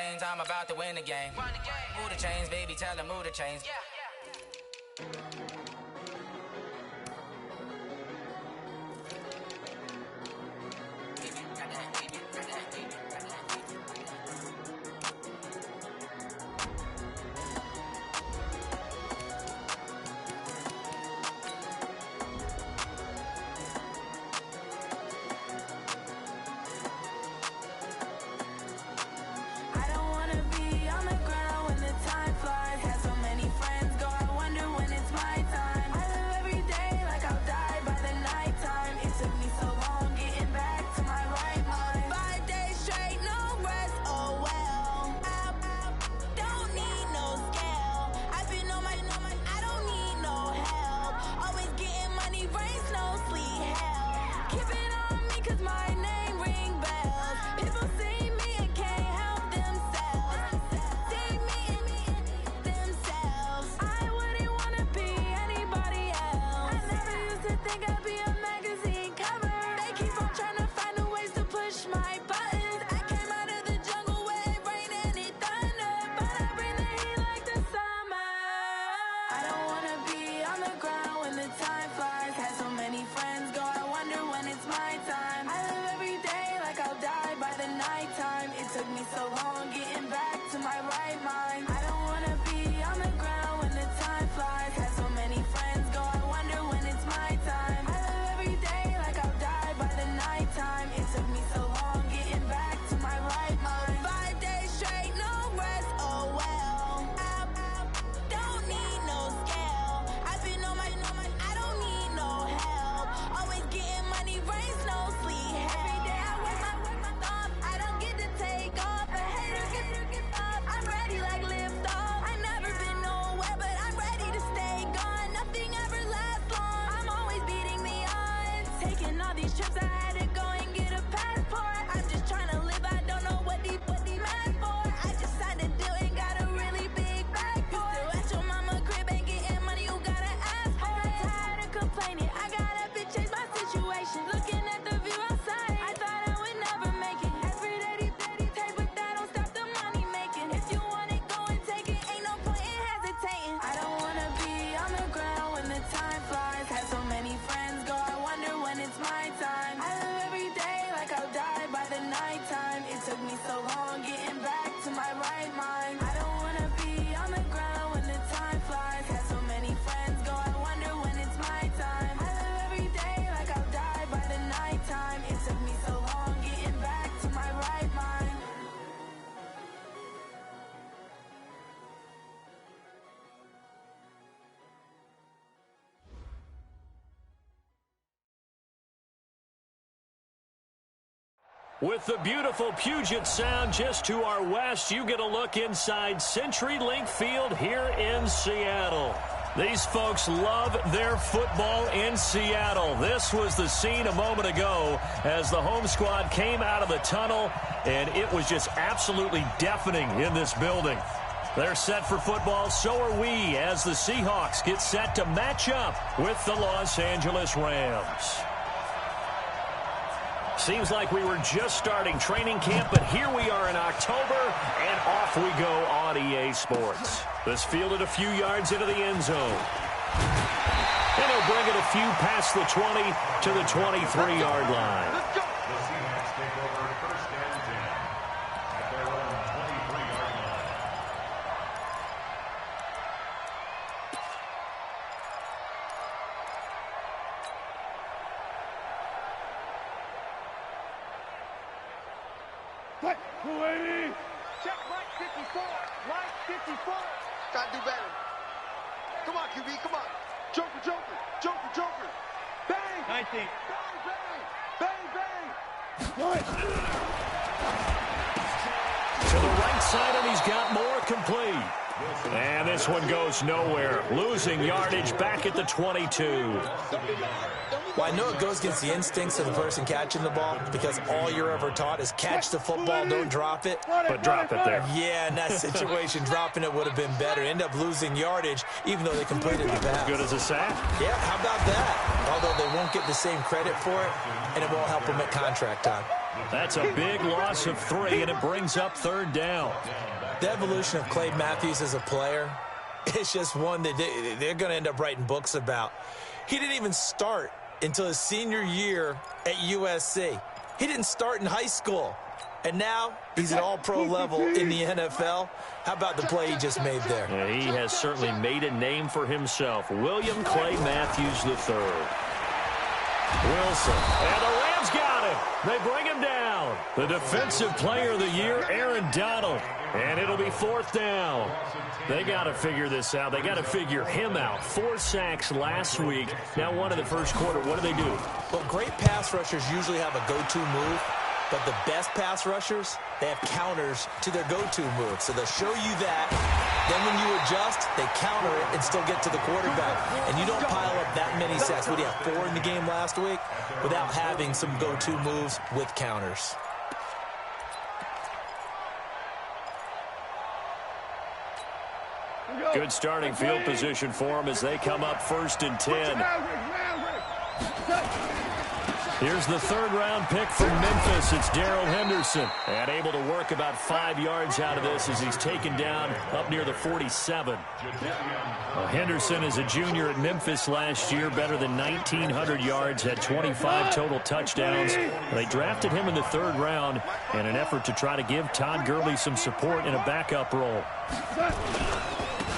chains, I'm about to win the game. Move the chains, baby, tell them move the chains. With the beautiful Puget Sound just to our west, you get a look inside CenturyLink Field here in Seattle. These folks love their football in Seattle. This was the scene a moment ago as the home squad came out of the tunnel, and it was just absolutely deafening in this building. They're set for football, so are we, as the Seahawks get set to match up with the Los Angeles Rams. Seems like we were just starting training camp, but here we are in October, and off we go on EA Sports. This fielded a few yards into the end zone. And he'll bring it a few past the 20 to the 23-yard line. Let's go. Check right 54. Right 54. Gotta do better. Come on, QB. Come on. Joker, Joker. Joker, Joker. Bang. 19. Bang, bang. Bang, bang. To the right side, and he's got more complete. And this one goes nowhere. Losing yardage back at the 22. Well, I know it goes against the instincts of the person catching the ball because all you're ever taught is catch the football, don't drop it. But drop it there. Yeah, in that situation, dropping it would have been better. End up losing yardage, even though they completed the pass. Good as a sack. Yeah, how about that? Although they won't get the same credit for it, and it won't help them at contract time. That's a big loss of 3, and it brings up 3rd down. The evolution of Clay Matthews as a player, it's just one that they're going to end up writing books about. He didn't even start until his senior year at USC. He didn't start in high school. And now he's at all-pro level in the NFL. How about the play he just made there? Yeah, he has certainly made a name for himself. William Clay Matthews III. Wilson, and the Rams got him. They bring him down. The Defensive Player of the Year, Aaron Donald. And it'll be 4th down. They got to figure this out. They got to figure him out. 4 sacks last week. Now 1 in the first quarter. What do? Well, great pass rushers usually have a go-to move. But the best pass rushers, they have counters to their go-to move. So they'll show you that. Then when you adjust, they counter it and still get to the quarterback. And you don't pile up that many sacks. What do you have, 4 in the game last week? Without having some go-to moves with counters. Good starting field position for them as they come up 1st and 10. Here's the 3rd-round pick from Memphis. It's Darrell Henderson. And able to work about 5 yards out of this as he's taken down up near the 47. Well, Henderson is a junior at Memphis last year, better than 1,900 yards, had 25 total touchdowns. They drafted him in the 3rd round in an effort to try to give Todd Gurley some support in a backup role.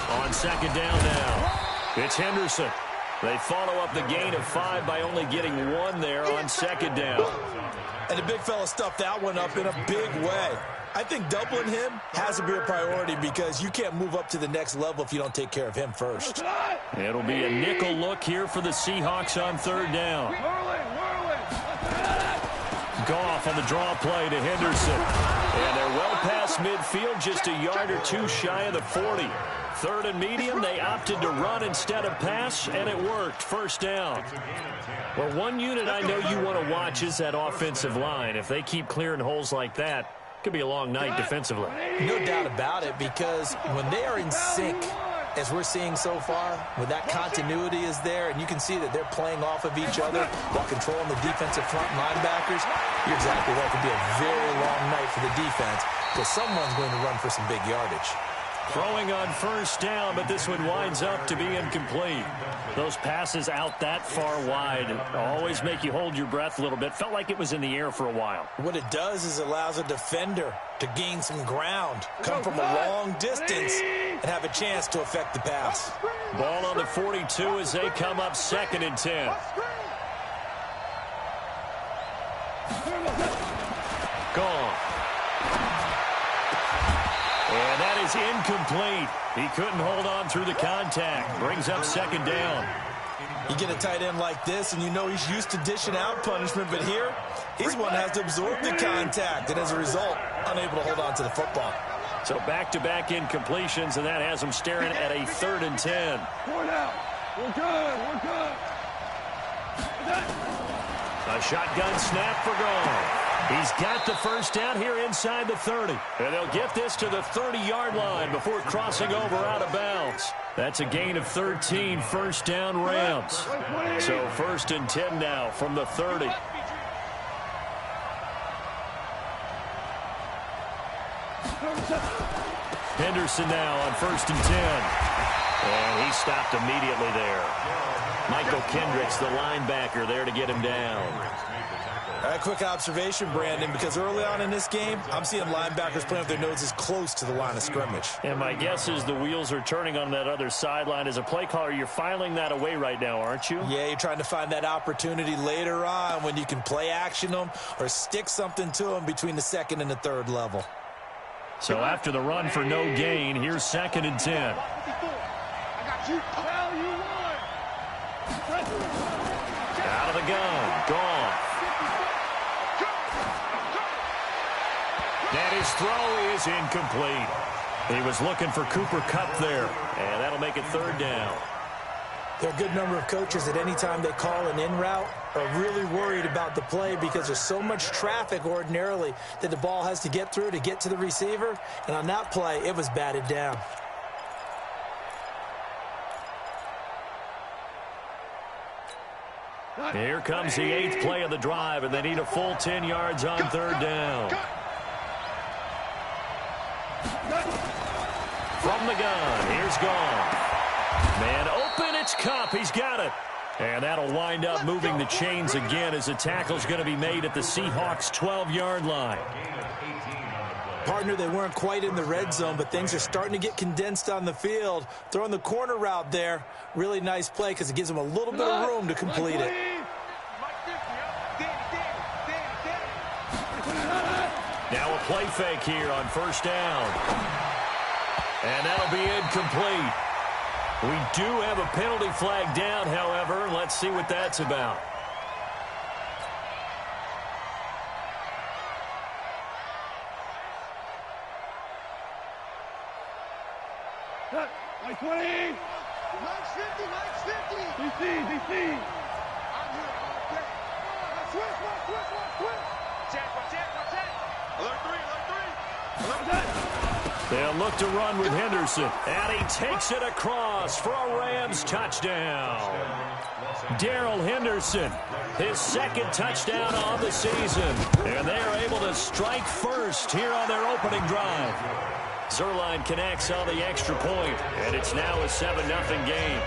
On 2nd down now, it's Henderson. They follow up the gain of 5 by only getting 1 there on 2nd down. And the big fella stuffed that one up in a big way. I think doubling him has to be a priority because you can't move up to the next level if you don't take care of him first. It'll be a nickel look here for the Seahawks on 3rd down. Goff on the draw play to Henderson. And they're well past midfield, just a yard or 2 shy of the 40. 3rd and medium, they opted to run instead of pass, and it worked. 1st down. Well, one unit I know you want to watch is that offensive line. If they keep clearing holes like that, it could be a long night defensively. No doubt about it, because when they are in sync, as we're seeing so far, when that continuity is there, and you can see that they're playing off of each other while controlling the defensive front linebackers, you're exactly right. It could be a very long night for the defense because someone's going to run for some big yardage. Throwing on 1st down, but this one winds up to be incomplete. Those passes out that far wide always make you hold your breath a little bit. Felt like it was in the air for a while. What it does is allows a defender to gain some ground, come from a long distance, and have a chance to affect the pass. Ball on the 42 as they come up 2nd and 10. Gone. And that is incomplete. He couldn't hold on through the contact. Brings up 2nd down. You get a tight end like this, and you know he's used to dishing out punishment, but here, he's one that has to absorb the contact, and as a result, unable to hold on to the football. So back-to-back incompletions, and that has him staring at a 3rd and 10. We're good. A shotgun snap for Gone. He's got the 1st down here inside the 30. And they'll get this to the 30-yard line before crossing over out of bounds. That's a gain of 13, 1st down Rams. So 1st and 10 now from the 30. Henderson now on 1st and 10. And he stopped immediately there. Michael Kendricks, the linebacker, there to get him down. All right, quick observation, Brandon, because early on in this game, I'm seeing linebackers playing with their noses close to the line of scrimmage. And my guess is the wheels are turning on that other sideline. As a play caller, you're filing that away right now, aren't you? Yeah, you're trying to find that opportunity later on when you can play action them or stick something to them between the 2nd and the 3rd level. So after the run for no gain, here's 2nd and 10. I got you. Out of the gun. Gone. And his throw is incomplete. He was looking for Cooper Kupp there, and that'll make it 3rd down. There are a good number of coaches that any time they call an in route are really worried about the play because there's so much traffic ordinarily that the ball has to get through to get to the receiver. And on that play, it was batted down. Here comes the 8th play of the drive, and they need a full 10 yards on third down. From the gun, here's Goff. Man open, it's Kupp. He's got it. And that'll wind up moving the chains again as the tackle's going to be made at the Seahawks' 12-yard line. Partner, they weren't quite in the red zone, but things are starting to get condensed on the field. Throwing the corner route there, really nice play because it gives them a little bit of room to complete it. Now a play fake here on first down. And that'll be incomplete. We do have a penalty flag down, however. Let's see what that's about. Like 20. Like 50, like 50. DC. I'm here all day. Switch. Check. Alert 3. They'll look to run with Henderson. And he takes it across for a Rams touchdown. Darrell Henderson, his second touchdown of the season. And they are able to strike first here on their opening drive. Zerline connects on the extra point, and it's now a 7-0 game.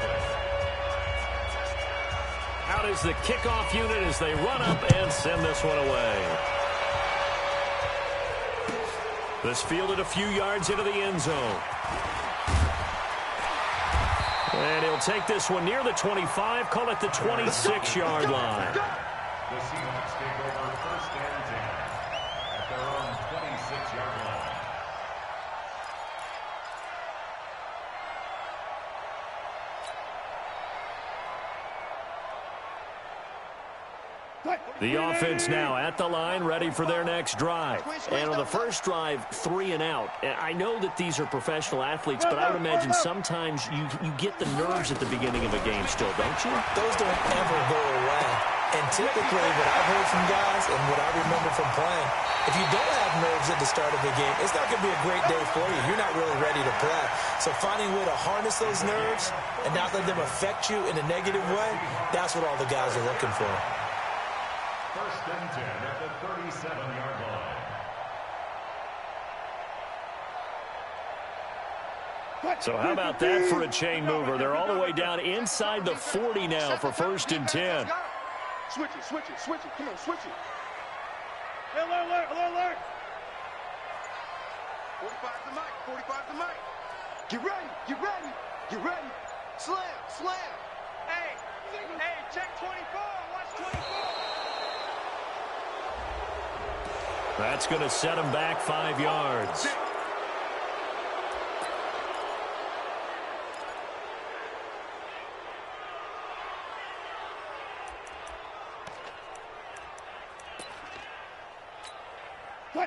Out is the kickoff unit as they run up and send this one away. This fielded a few yards into the end zone. And he'll take this one near the 25, call it the 26-yard line. The Seahawks take over first and 10 at their own 26-yard line. The offense now at the line, ready for their next drive. And on the first drive, 3 and out. I know that these are professional athletes, but I would imagine sometimes you get the nerves at the beginning of a game still, don't you? Those don't ever go away. And typically what I've heard from guys and what I remember from playing, if you don't have nerves at the start of the game, it's not going to be a great day for you. You're not really ready to play. So finding a way to harness those nerves and not let them affect you in a negative way, that's what all the guys are looking for. First and 10 at the 37-yard line. So how about that for a chain mover? They're all the way down inside the 40 now for first and 10. Switch it. Come on, switch it. Alert. 45 to Mike. Get ready. Slam. Hey, check 24. Watch 24. That's going to set him back 5 yards.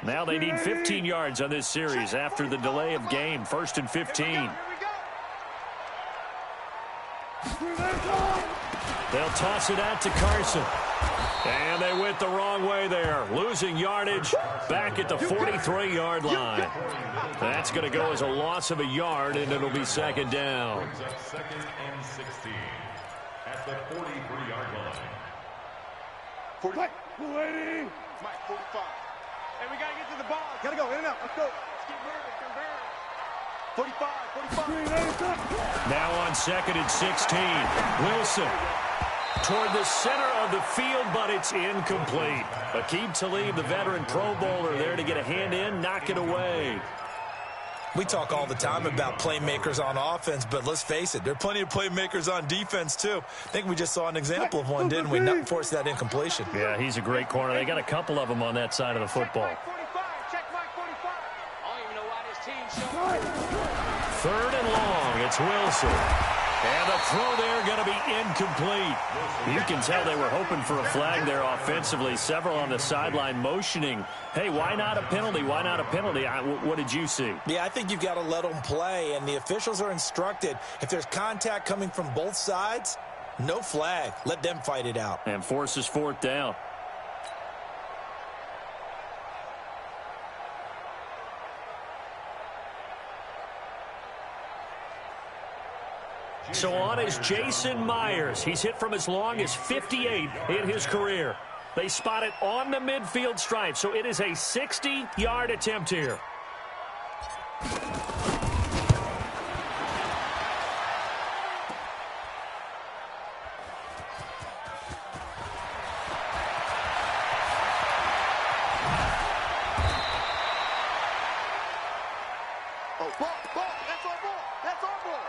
Now they need 15 yards on this series after the delay of game. First and 15. They'll toss it out to Carson. And they went the wrong way there. Losing yardage back at the 43-yard line. That's going to go as a loss of a yard, and it'll be second down. Second and 16 at the 43-yard line. 45. Mike, 45. Hey, we got to get to the ball. Got to go. In and out. Let's go. Let's keep moving. 45. Now on second and 16. Wilson toward the center of the field, but it's incomplete. Aqib Talib, the veteran Pro Bowler, there to get a hand in, knock it away. We talk all the time about playmakers on offense, but let's face it, there are plenty of playmakers on defense, too. I think we just saw an example of one, didn't we? Not force that incompletion. Yeah, he's a great corner. They got a couple of them on that side of the football. Check Mike 45. I don't even know why this team showed. Third and long, it's Wilson. And the throw there going to be incomplete. You can tell they were hoping for a flag there offensively. Several on the sideline motioning, hey, why not a penalty? Why not a penalty? What did you see? Yeah, I think you've got to let them play, and the officials are instructed. If there's contact coming from both sides, no flag. Let them fight it out. And forces fourth down. So on is Jason Myers. He's hit from as long as 58 in his career. They spot it on the midfield stripe, so it is a 60-yard attempt here. Oh, ball. That's our ball. That's our ball.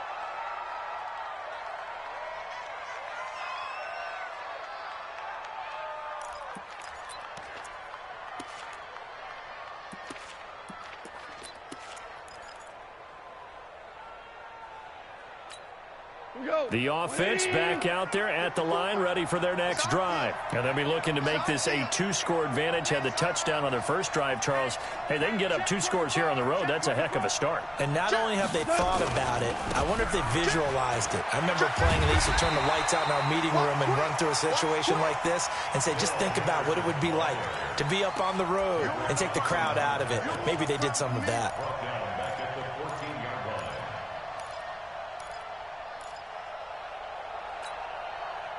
The offense back out there at the line, ready for their next drive. And they'll be looking to make this a two-score advantage. Had the touchdown on their first drive, Charles. Hey, they can get up 2 scores here on the road. That's a heck of a start. And not only have they thought about it, I wonder if they visualized it. I remember playing, and they used to turn the lights out in our meeting room and run through a situation like this and say, just think about what it would be like to be up on the road and take the crowd out of it. Maybe they did some of that.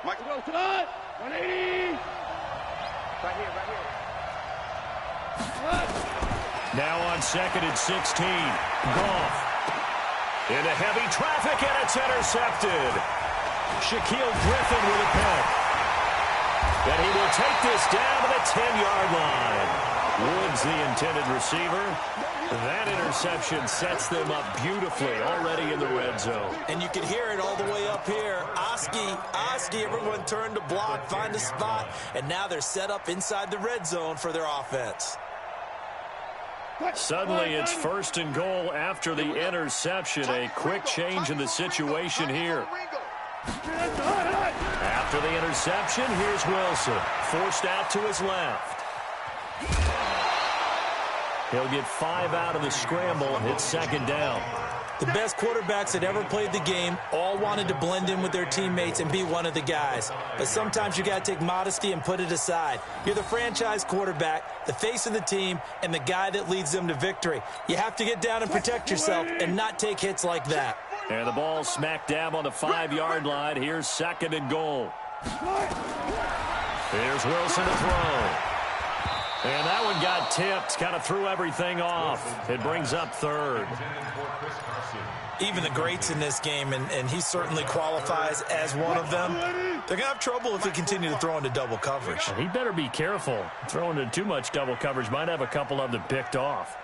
Michael goes to the 180. Right here. Now on 2nd and 16. Goff. Into heavy traffic, and it's intercepted. Shaquille Griffin with a pick. And he will take this down to the 10-yard line. Woods, the intended receiver. That interception sets them up beautifully already in the red zone. And you can hear it all the way up here. Oski, everyone turned to block, find a spot, and now they're set up inside the red zone for their offense. Suddenly it's 1st and goal after the interception. A quick change in the situation here. After the interception, here's Wilson. Forced out to his left. He'll get 5 out of the scramble. It's 2nd down. The best quarterbacks that ever played the game all wanted to blend in with their teammates and be one of the guys. But sometimes you got to take modesty and put it aside. You're the franchise quarterback, the face of the team, and the guy that leads them to victory. You have to get down and protect yourself and not take hits like that. And the ball smack dab on the 5-yard line. Here's 2nd and goal. Here's Wilson to throw. And that one got tipped, kind of threw everything off. It brings up 3rd. Even the greats in this game, and he certainly qualifies as one of them, they're going to have trouble if he continue to throw into double coverage. He better be careful. Throwing into too much double coverage might have a couple of them picked off.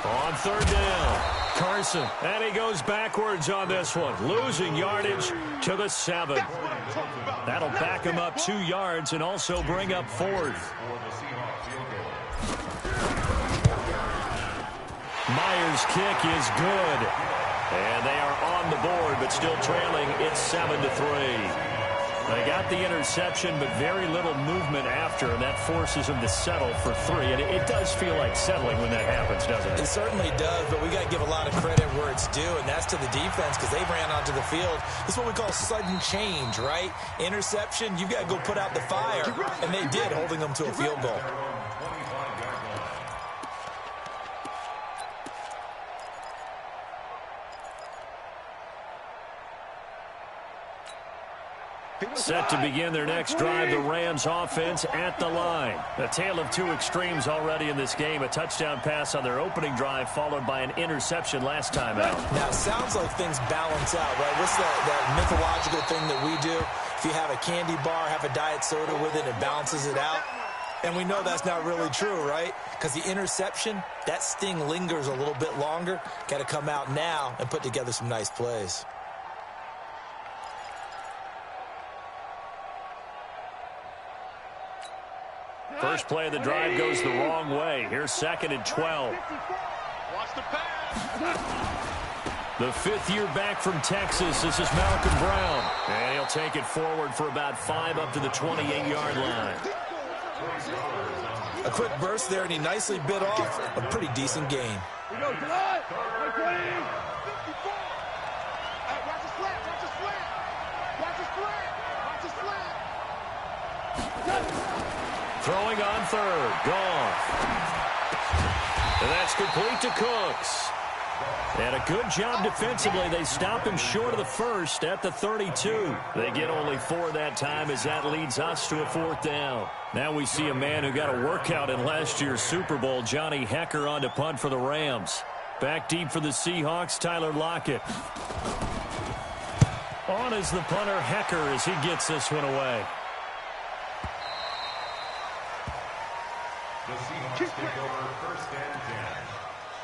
On 3rd down, Carson, and he goes backwards on this one, losing yardage to the 7. That'll back him up 2 yards and also bring up 4th. Myers' kick is good, and they are on the board, but still trailing. It's 7-3. They got the interception, but very little movement after, and that forces them to settle for 3. And it does feel like settling when that happens, doesn't it? It certainly does, but we got to give a lot of credit where it's due, and that's to the defense because they ran onto the field. This is what we call sudden change, right? Interception, you got to go put out the fire, and they did, holding them to a field goal. Set to begin their next drive, the Rams offense at the line. A tale of 2 extremes already in this game. A touchdown pass on their opening drive, followed by an interception last time out. Now, it sounds like things balance out, right? What's that mythological thing that we do? If you have a candy bar, have a diet soda with it, it balances it out. And we know that's not really true, right? Because the interception, that sting lingers a little bit longer. Got to come out now and put together some nice plays. First play of the drive goes the wrong way. Here's 2nd and 12. Watch the pass. The 5th year back from Texas. This is Malcolm Brown. And he'll take it forward for about 5 up to the 28-yard line. A quick burst there, and he nicely bit off a pretty decent gain. We go, July. 120. 54. Watch the slant. Watch the slant. Watch the slant. Watch the slant. Throwing on 3rd. Goff. And that's complete to Cooks. And a good job defensively. They stop him short of the first at the 32. They get only 4 that time as that leads us to a 4th down. Now we see a man who got a workout in last year's Super Bowl, Johnny Hekker, on to punt for the Rams. Back deep for the Seahawks, Tyler Lockett. On is the punter, Hekker, as he gets this one away. The Seahawks take over 1st and 10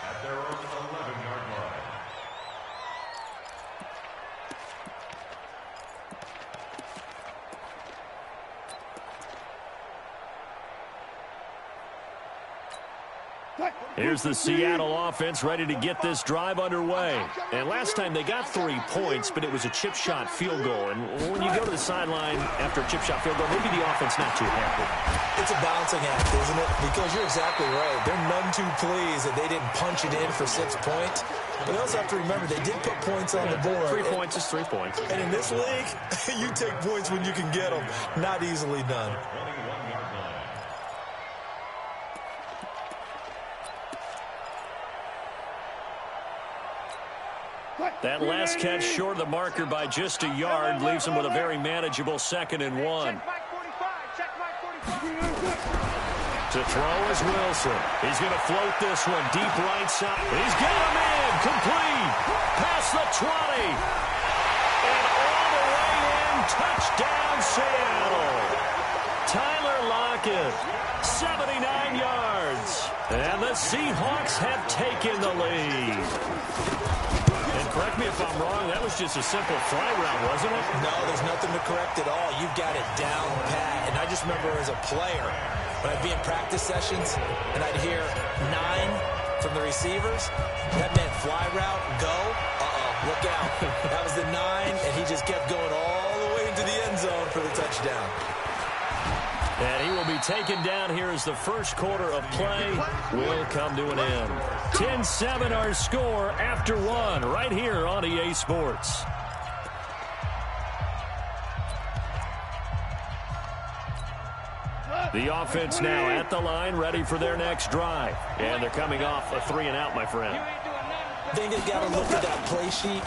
at their own 11-yard line. Here's the Seattle offense ready to get this drive underway. And last time they got 3 points, but it was a chip shot field goal. And when you go to the sideline after a chip shot field goal, maybe the offense not too happy. It's a balancing act, isn't it? Because you're exactly right. They're none too pleased that they didn't punch it in for 6 points. But they also have to remember they did put points on the board. 3 points is 3 points. And in this league, you take points when you can get them. Not easily done. That last catch short of the marker by just a yard leaves him with a very manageable 2nd and 1. To throw is Wilson. He's going to float this one deep right side. He's got him in. Complete. Past the 20. And all the way in. Touchdown, Seattle. Tyler Lockett, 79 yards. And the Seahawks have taken the lead. And correct me if I'm wrong, that was just a simple fly route, wasn't it? No, there's nothing to correct at all. You've got it down pat. And I just remember as a player, when I'd be in practice sessions and I'd hear 9 from the receivers, that meant fly route, go. Look out. That was the 9, and he just kept going all the way into the end zone for the touchdown. And he will be taken down here as the first quarter of play will come to an end. 10-7 our score after 1 right here on EA Sports. The offense now at the line, ready for their next drive. And they're coming off a 3-and-out, my friend. I think they've got to look at that play sheet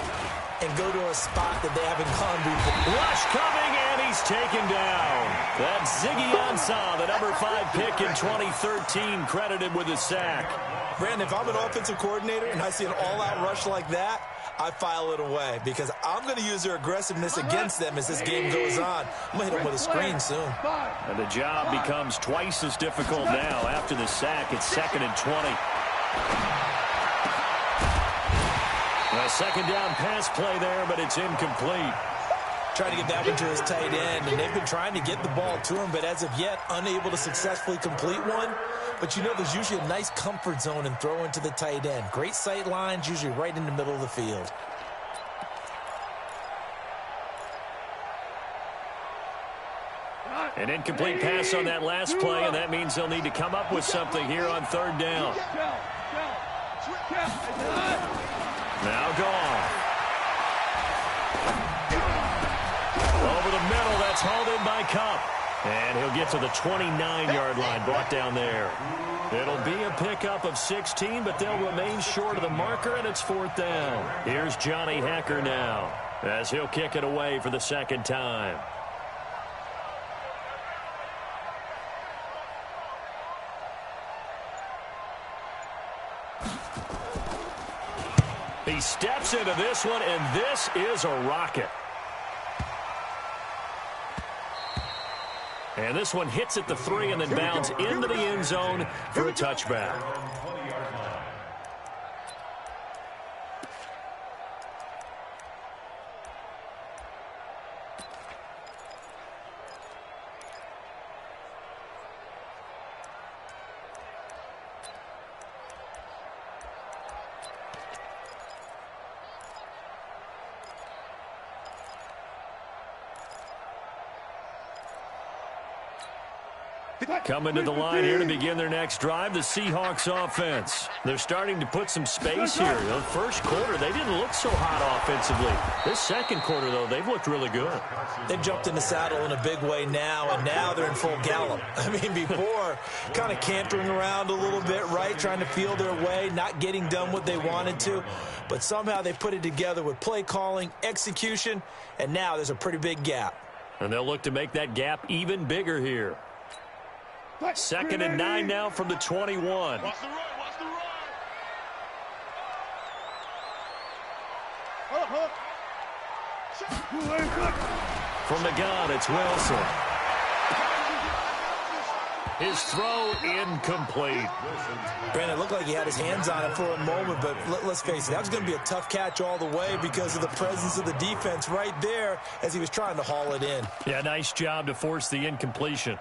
and go to a spot that they haven't gone before. Rush coming, and he's taken down. That's Ziggy Ansah, the number 5 pick in 2013, credited with a sack. Brandon, if I'm an offensive coordinator and I see an all-out rush like that, I file it away because I'm going to use their aggressiveness against them as this game goes on. I'm going to hit them with a screen soon. And the job becomes twice as difficult now. After the sack, it's 2nd and 20. A 2nd down pass play there, but it's incomplete. Trying to get back into his tight end, and they've been trying to get the ball to him, but as of yet, unable to successfully complete one. But you know there's usually a nice comfort zone and throw into the tight end. Great sight lines, usually right in the middle of the field. An incomplete pass on that last play, and that means they'll need to come up with something here on 3rd down. Now gone. Over the middle, that's hauled in by Kupp. And he'll get to the 29-yard line, brought down there. It'll be a pickup of 16, but they'll remain short of the marker, and it's 4th down. Here's Johnny Hekker now, as he'll kick it away for the 2nd time. He steps into this one, and this is a rocket. And this one hits at the 3 and then bounds into the end zone for a touchback. Coming to the line here to begin their next drive, the Seahawks offense. They're starting to put some space here. The first quarter, they didn't look so hot offensively. This second quarter, though, they've looked really good. They've jumped in the saddle in a big way now, and now they're in full gallop. I mean, before, kind of cantering around a little bit, right, trying to feel their way, not getting done what they wanted to. But somehow they put it together with play calling, execution, and now there's a pretty big gap. And they'll look to make that gap even bigger here. 2nd and 9 now from the 21. Watch the run, watch the run. From the gun, it's Wilson. His throw incomplete. Brandon, it looked like he had his hands on it for a moment, but let's face it, that was going to be a tough catch all the way because of the presence of the defense right there as he was trying to haul it in. Yeah, nice job to force the incompletion.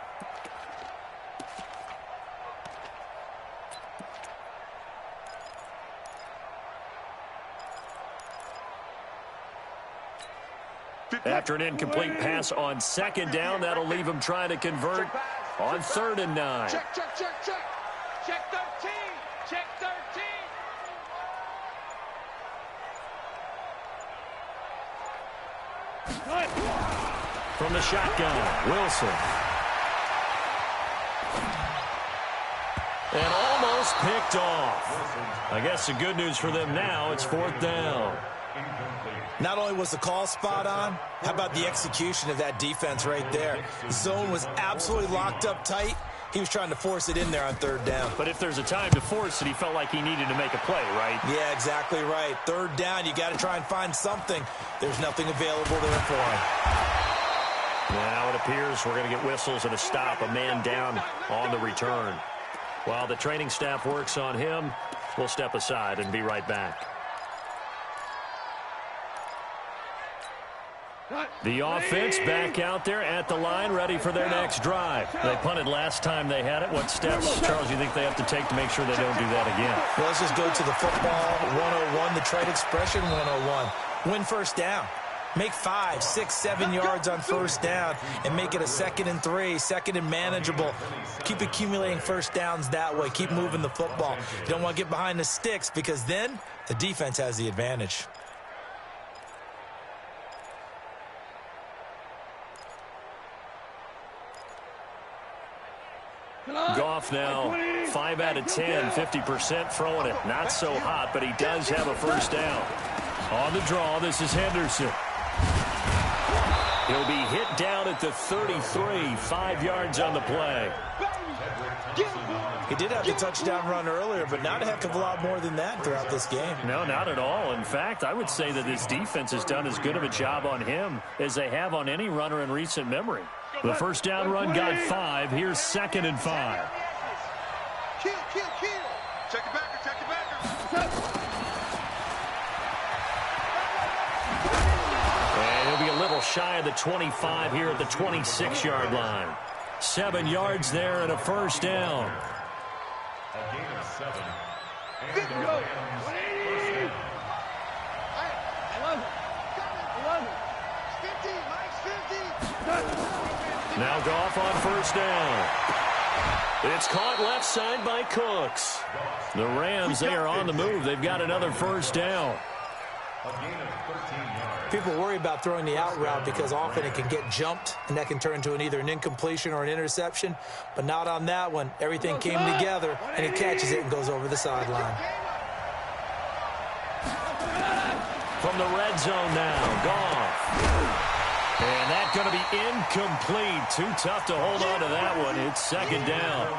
After an incomplete pass on 2nd down, that'll leave him trying to convert on 3rd and 9. Check. Check 13. Check 13. From the shotgun, Wilson. And almost picked off. I guess the good news for them now, it's 4th down. Not only was the call spot on, how about the execution of that defense right there? The zone was absolutely locked up tight. He was trying to force it in there on 3rd down. But if there's a time to force it, he felt like he needed to make a play, right? Yeah, exactly right. 3rd down, you got to try and find something. There's nothing available there for him. Now it appears we're going to get whistles and a stop, a man down on the return. While the training staff works on him, we'll step aside and be right back. The offense back out there at the line, ready for their next drive. They punted last time they had it. What steps, Charles, you think they have to take to make sure they don't do that again? Well, let's just go to the football 101, the trade expression 101. Win 1st down. Make 5, 6, 7 yards on 1st down and make it a 2nd and 3, 2nd and manageable. Keep accumulating 1st downs that way. Keep moving the football. You don't want to get behind the sticks because then the defense has the advantage. Goff now 5 out of 10, 50% throwing it. Not so hot, but he does have a 1st down. On the draw, this is Henderson. He'll be hit down at the 33, 5 yards on the play. He did have the touchdown run earlier, but not a heck of a lot more than that throughout this game. No, not at all. In fact, I would say that this defense has done as good of a job on him as they have on any runner in recent memory. The 1st down run got 5. Here's 2nd and 5. Kill. Check it back. And he'll be a little shy of the 25 here at the 26-yard line. 7 yards there and a 1st down. A gain of 7. And Good the go. Rams 180. I love it. 50. Mike's 50. Now Goff on 1st down. It's caught left side by Cooks. The Rams, they are on the move. They've got another 1st down. A gain of 13 yards. People worry about throwing the out route because often it can get jumped, and that can turn into either an incompletion or an interception. But not on that one. Everything came together, and he catches it and goes over the sideline. From the red zone now, Goff. And that's going to be incomplete. Too tough to hold on to that one. It's 2nd down.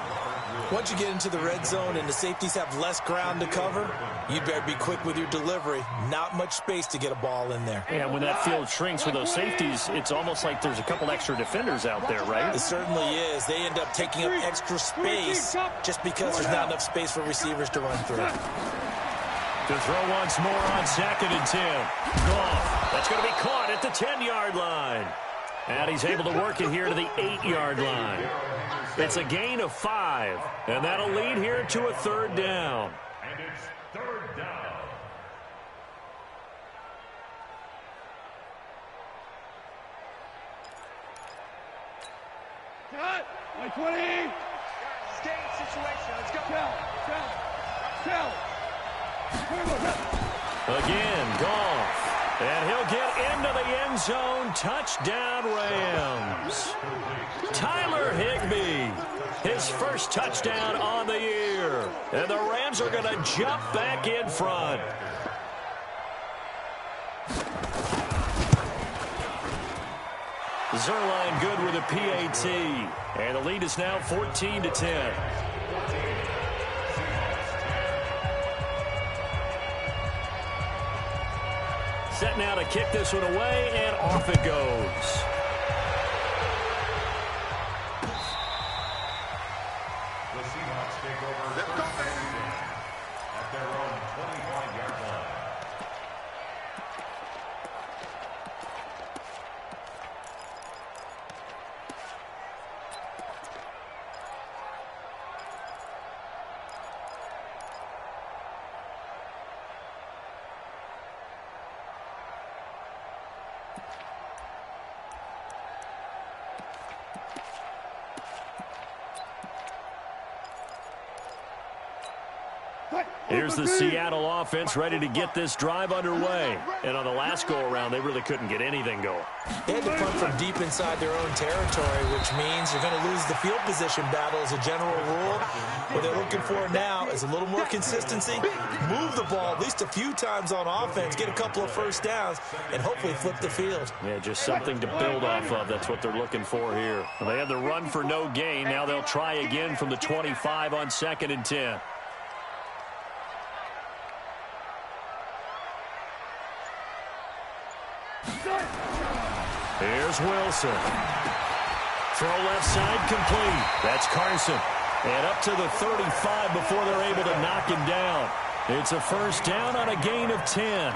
Once you get into the red zone and the safeties have less ground to cover, you better be quick with your delivery. Not much space to get a ball in there. Yeah, when that field shrinks with those safeties, it's almost like there's a couple extra defenders out there, right? It certainly is. They end up taking up extra space just because there's not enough space for receivers to run through. To throw once more on 2nd and 10. Goff. That's going to be caught at the 10-yard line. And he's able to work it here to the 8-yard line. It's a gain of 5. And that'll lead here to a 3rd down. And it's 3rd down. Cut. 20. Stay situation. Let's go. Tell. Again, Goff. And he'll get into the end zone. Touchdown, Rams. Tyler Higbee, his first touchdown on the year. And the Rams are going to jump back in front. Zerline good with a PAT. And the lead is now 14-10. Set now to kick this one away, and off it goes. The Seahawks take over first and 10 at their own 25-yard line. Here's the Seattle offense ready to get this drive underway. And on the last go-around, they really couldn't get anything going. They had to punt from deep inside their own territory, which means you're going to lose the field position battle as a general rule. What they're looking for now is a little more consistency, move the ball at least a few times on offense, get a couple of first downs, and hopefully flip the field. Yeah, just something to build off of. That's what they're looking for here. Well, they had the run for no gain. Now they'll try again from the 25 on 2nd and 10. Here's Wilson. Throw left side complete. That's Carson. And up to the 35 before they're able to knock him down. It's a first down on a gain of 10.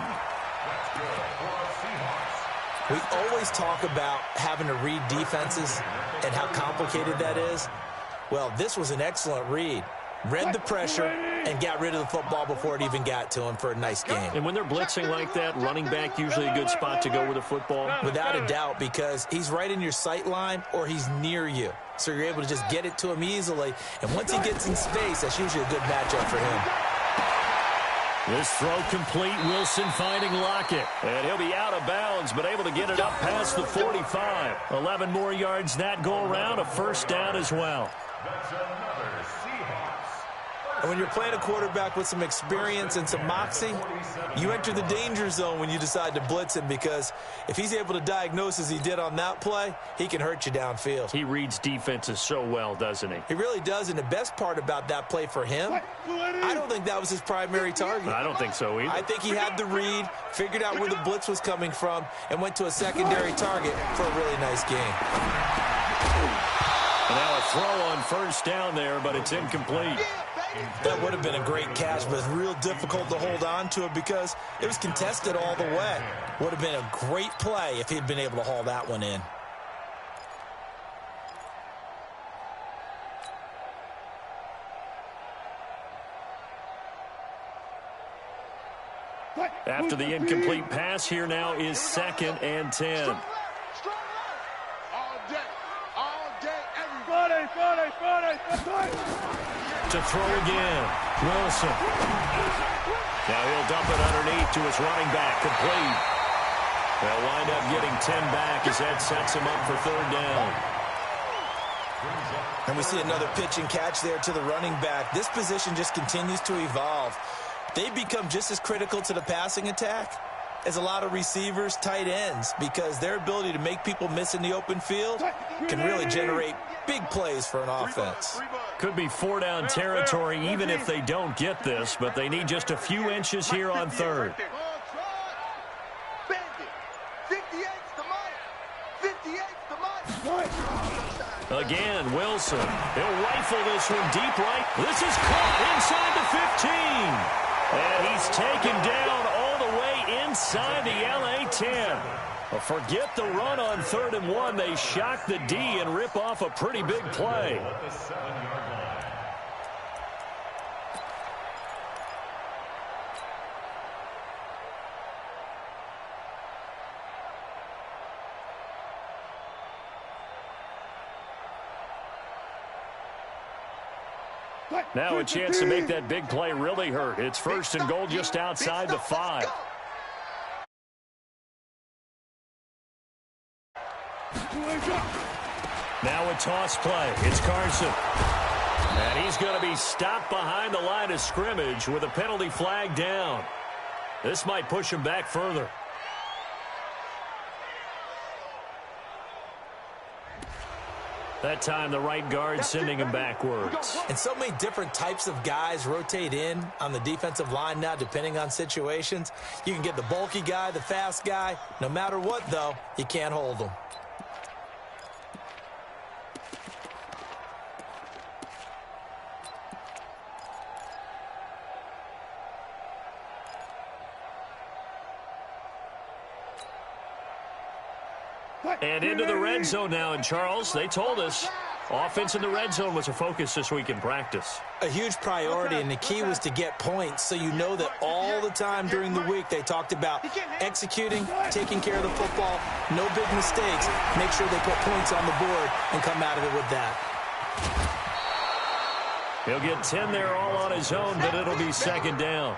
We always talk about having to read defenses and how complicated that is. Well, this was an excellent read. Read the pressure and got rid of the football before it even got to him for a nice game. And when they're blitzing like that, running back usually a good spot to go with the football? Without a doubt, because he's right in your sight line or he's near you. So you're able to just get it to him easily. And once he gets in space, that's usually a good matchup for him. This throw complete. Wilson finding Lockett. And he'll be out of bounds, but able to get it up past the 45. 11 more yards that go around. A first down as well. That's another Seahawks. And when you're playing a quarterback with some experience and some moxie, you enter the danger zone when you decide to blitz him, because if he's able to diagnose as he did on that play, he can hurt you downfield. He reads defenses so well, doesn't he? He really does, and the best part about that play for him, I don't think that was his primary target. I don't think so either. I think he had the read, figured out where the blitz was coming from, and went to a secondary target for a really nice game. And now a throw on first down there, but it's incomplete. That would have been a great catch, but it's real difficult to hold on to it because it was contested all the way. Would have been a great play if he'd been able to haul that one in. After the incomplete pass, here now is 2nd and 10. To throw again, Wilson. Now he'll dump it underneath to his running back, complete. They'll wind up getting 10 back as that sets him up for 3rd down. And we see another pitch and catch there to the running back. This position just continues to evolve. They become just as critical to the passing attack as a lot of receivers, tight ends, because their ability to make people miss in the open field can really generate big plays for an offense. Could be 4-down territory even if they don't get this, but they need just a few inches here on 3rd. Again, Wilson. He'll rifle this one deep right. This is caught inside the 15. And he's taken down all the way inside the LA 10. Well, forget the run on 3rd and 1. They shock the D and rip off a pretty big play. Now a chance to make that big play really hurt. It's first and goal just outside the 5. Now a toss play. It's Carson. And he's going to be stopped behind the line of scrimmage with a penalty flag down. This might push him back further. That time, the right guard sending him backwards. And so many different types of guys rotate in on the defensive line now, depending on situations. You can get the bulky guy, the fast guy. No matter what, though, you can't hold them. And into the red zone now. And, Charles, they told us offense in the red zone was a focus this week in practice. A huge priority, and the key was to get points, so you know that all the time during the week they talked about executing, taking care of the football, no big mistakes, make sure they put points on the board and come out of it with that. He'll get 10 there all on his own, but it'll be second down.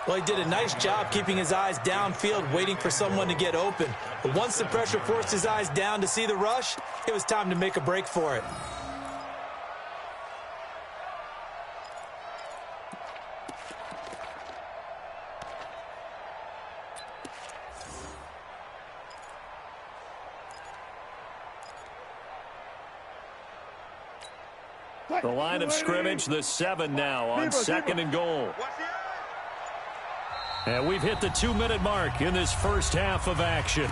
Well, he did a nice job keeping his eyes downfield, waiting for someone to get open. But once the pressure forced his eyes down to see the rush, it was time to make a break for it. The line of scrimmage, the 7 now on second and goal. And we've hit the 2-minute mark in this first half of action.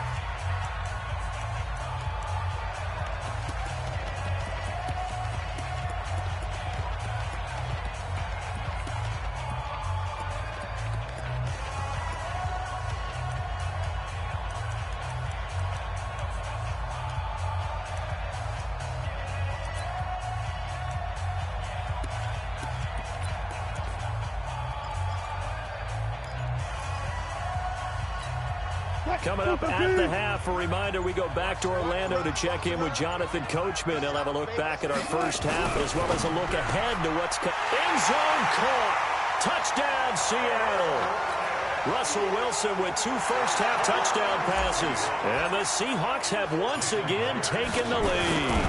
Coming up at the half, a reminder, we go back to Orlando to check in with Jonathan Coachman. He'll have a look back at our first half as well as a look ahead to what's end zone caught. Touchdown, Seattle. Russell Wilson with 2 first-half touchdown passes. And the Seahawks have once again taken the lead.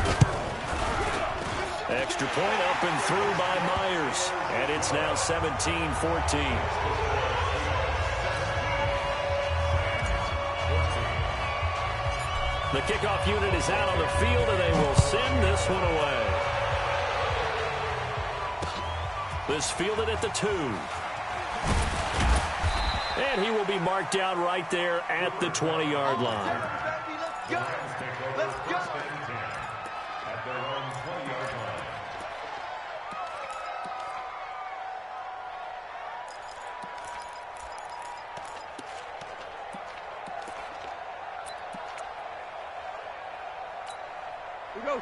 Extra point up and through by Myers. And it's now 17-14. The kickoff unit is out on the field, and they will send this one away. This fielded at the 2. And he will be marked down right there at the 20-yard line. Let's go. Let's go. At their own 20-yard line.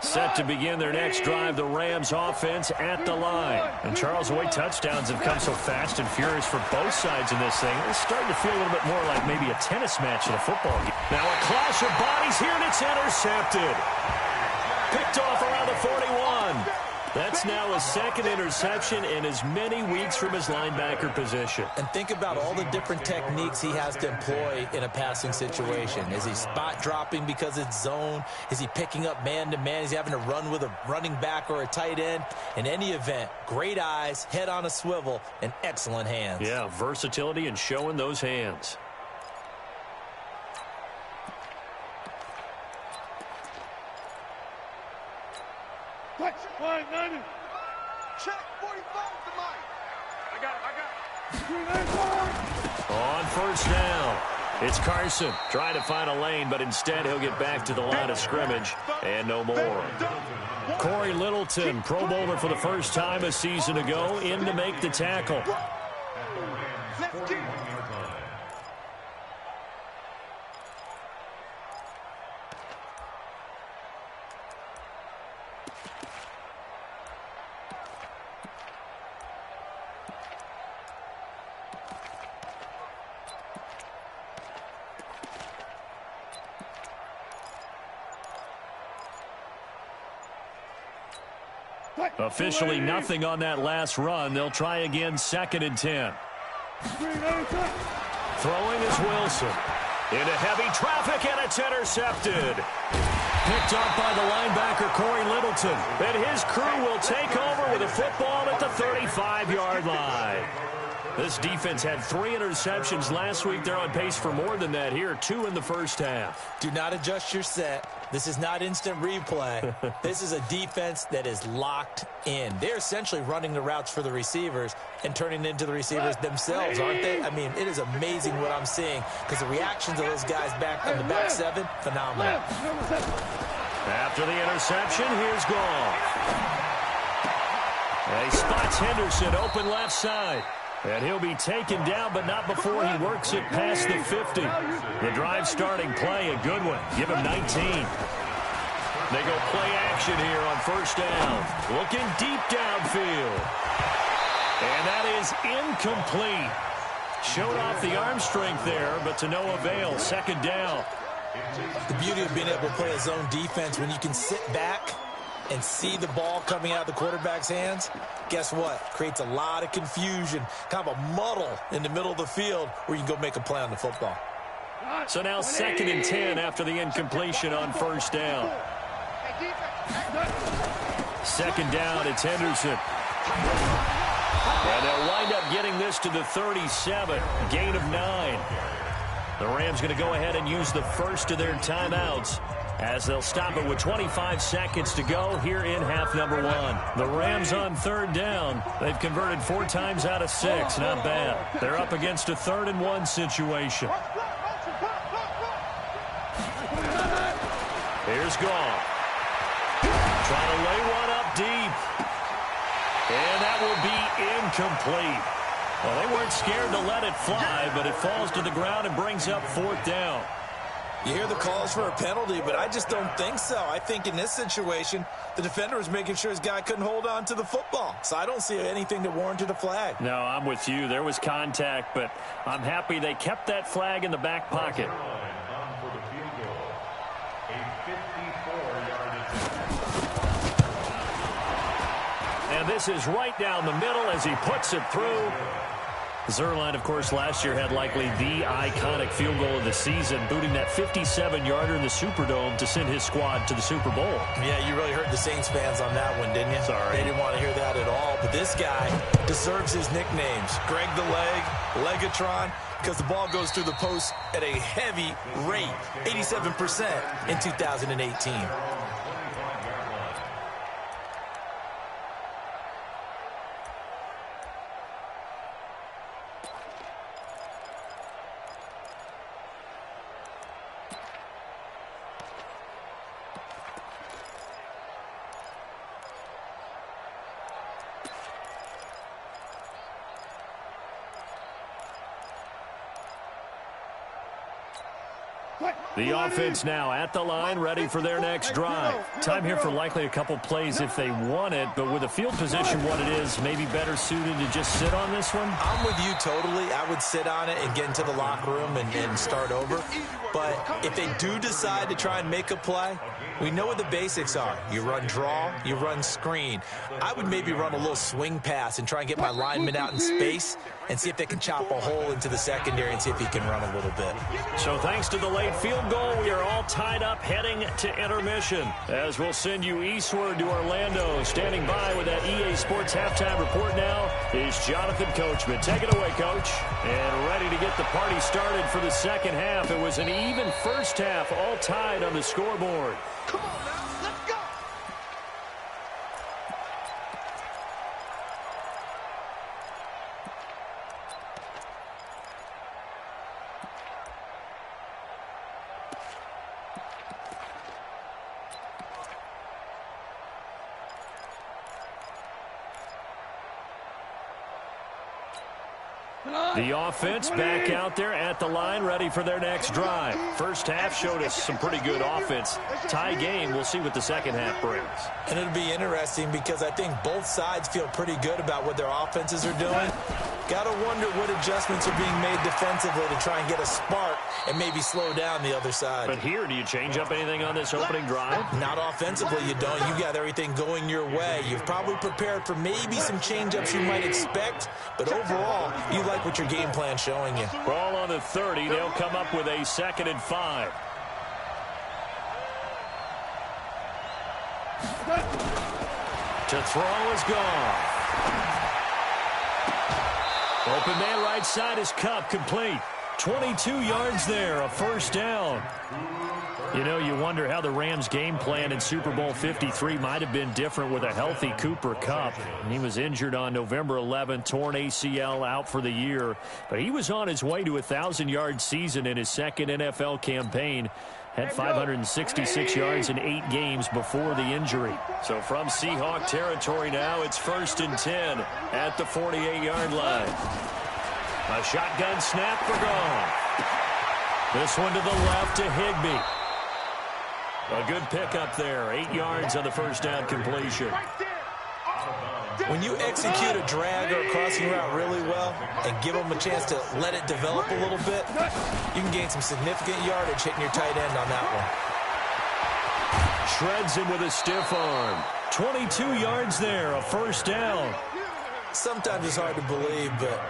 Set to begin their next drive, the Rams offense at the line. And Charles, the way touchdowns have come so fast and furious for both sides in this thing, it's starting to feel a little bit more like maybe a tennis match in a football game. Now a clash of bodies here, and it's intercepted. Picked off around the 41. That's now a second interception in as many weeks from his linebacker position. And think about all the different techniques he has to employ in a passing situation. Is he spot dropping because it's zone? Is he picking up man-to-man? Is he having to run with a running back or a tight end? In any event, great eyes, head on a swivel, and excellent hands. Yeah, versatility and showing those hands. Check 45 to Mike. I got it. On first down, it's Carson trying to find a lane, but instead he'll get back to the line of scrimmage and no more. Corey Littleton, Pro Bowler for the first time a season ago, in to make the tackle. Let's get it. Officially nothing on that last run. They'll try again, 2nd and 10. Throwing is Wilson. Into heavy traffic, and it's intercepted. Picked up by the linebacker, Corey Littleton. And his crew will take over with a football at the 35-yard line. This defense had 3 interceptions last week. They're on pace for more than that here, 2 in the first half. Do not adjust your set. This is not instant replay. This is a defense that is locked in. They're essentially running the routes for the receivers and turning into the receivers themselves, aren't they? I mean, it is amazing what I'm seeing because the reactions of those guys back on the back 7, phenomenal. After the interception, here's Goff. He spots Henderson open left side. And he'll be taken down, but not before he works it past the 50. The drive starting play, a good one. Give him 19. They go play action here on first down. Looking deep downfield. And that is incomplete. Showed off the arm strength there, but to no avail. 2nd down. The beauty of being able to play a zone defense when you can sit back and see the ball coming out of the quarterback's hands, guess what? Creates a lot of confusion, kind of a muddle in the middle of the field where you can go make a play on the football. So now 2nd and 10 after the incompletion on first down. 2nd down, it's Henderson. And they'll wind up getting this to the 37, gain of 9. The Rams going to go ahead and use the first of their timeouts as they'll stop it with 25 seconds to go here in half number 1. The Rams on 3rd down. They've converted 4 times out of 6. Not bad. They're up against a 3rd and 1 situation. Here's Goff. Trying to lay one up deep. And that will be incomplete. Well, they weren't scared to let it fly, but it falls to the ground and brings up 4th down. You hear the calls for a penalty, but I just don't think so. I think in this situation, the defender was making sure his guy couldn't hold on to the football. So I don't see anything that warranted a flag. No, I'm with you. There was contact, but I'm happy they kept that flag in the back pocket. And this is right down the middle as he puts it through. Zerline, of course, last year had likely the iconic field goal of the season, booting that 57-yarder in the Superdome to send his squad to the Super Bowl. Yeah, you really hurt the Saints fans on that one, didn't you? Sorry. They didn't want to hear that at all. But this guy deserves his nicknames. Greg the Leg, Legatron, because the ball goes through the post at a heavy rate, 87% in 2018. The offense now at the line, ready for their next drive. Time here for likely a couple plays if they want it, but with the field position what it is, maybe better suited to just sit on this one? I'm with you totally. I would sit on it and get into the locker room and start over. But if they do decide to try and make a play, we know what the basics are. You run draw, you run screen. I would maybe run a little swing pass and try and get my lineman out in space and see if they can chop a hole into the secondary and see if he can run a little bit. So thanks to the late field goal, we are all tied up heading to intermission. As we'll send you eastward to Orlando. Standing by with that EA Sports halftime report now is Jonathan Coachman. Take it away, Coach. And ready to get the party started for the second half. It was an even first half, all tied on the scoreboard. Come on now, let's go! The offense back out there at the line, ready for their next drive. First half showed us some pretty good offense. Tie game, we'll see what the second half brings. And it'll be interesting because I think both sides feel pretty good about what their offenses are doing. Got to wonder what adjustments are being made defensively to try and get a spark and maybe slow down the other side. But here, do you change up anything on this opening drive? Not offensively, you don't. You got everything going your way. You've probably prepared for maybe some change-ups you might expect, but overall, you like what your game plan's showing you. Ball on the 30. They'll come up with a 2nd and 5. To throw is gone. Open man right side is Cup, complete. 22 yards there, a 1st down. You know, you wonder how the Rams' game plan in Super Bowl 53 might have been different with a healthy Cooper Kupp. And he was injured on November 11th, torn ACL, out for the year. But he was on his way to a 1,000-yard season in his 2nd NFL campaign. Had 566 yards in 8 games before the injury. So from Seahawk territory now, it's 1st and 10 at the 48-yard line. A shotgun snap for Goff. This one to the left to Higbee. A good pickup there. 8 yards on the 1st down completion. When you execute a drag or a crossing route really well and give them a chance to let it develop a little bit, you can gain some significant yardage hitting your tight end on that one. Shreds him with a stiff arm. 22 yards there, a 1st down. Sometimes it's hard to believe, but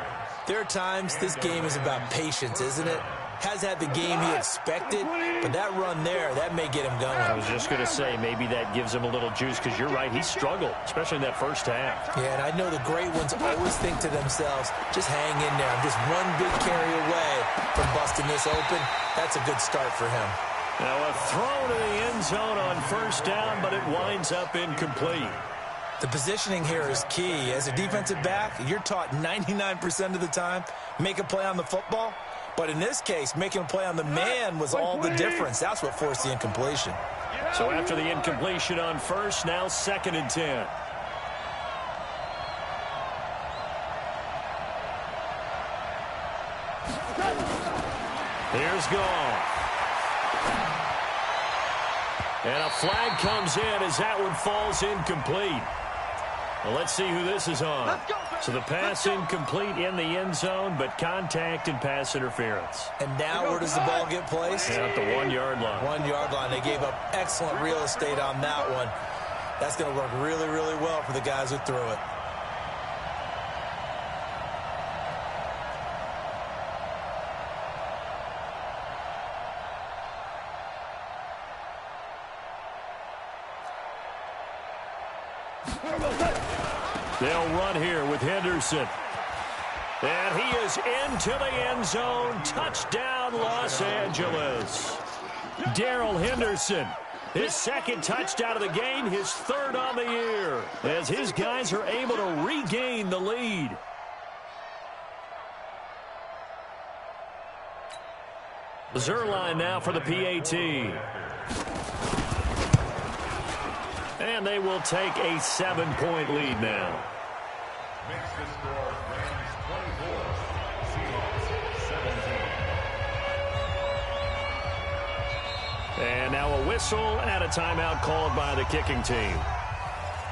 there are times this game is about patience, isn't it? Has had the game he expected, but that run there, that may get him going. I was just going to say, maybe that gives him a little juice, because you're right, he struggled, especially in that 1st half. Yeah, and I know the great ones always think to themselves, just hang in there. I'm just one big carry away from busting this open. That's a good start for him. Now a throw to the end zone on 1st down, but it winds up incomplete. The positioning here is key. As a defensive back, you're taught 99% of the time, make a play on the football. But in this case, making a play on the man was all the difference. That's what forced the incompletion. So after the incompletion on 1st, now 2nd and 10. Here's Goff. And a flag comes in as that one falls incomplete. Well, let's see who this is on. So the pass incomplete in the end zone, but contact and pass interference. And now where does the ball get placed? At the 1-yard line. 1-yard line. They gave up excellent real estate on that one. That's going to work really, really well for the guys who threw it. They'll run here with Henderson. And he is into the end zone. Touchdown, Los Angeles. Darrell Henderson, his 2nd touchdown of the game, his 3rd on the year, as his guys are able to regain the lead. Zerline now for the PAT. And they will take a 7-point lead now. Makes the score Rams 24, Seahawks 17. And now a whistle and a timeout called by the kicking team.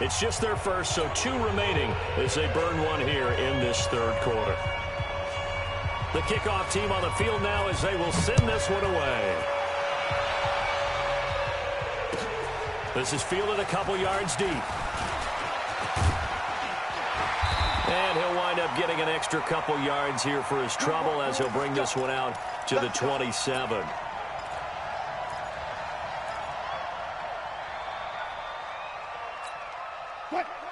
It's just their first, so 2 remaining as they burn one here in this 3rd quarter. The kickoff team on the field now as they will send this one away. This is fielded a couple yards deep. And he'll wind up getting an extra couple yards here for his trouble as he'll bring this one out to the 27.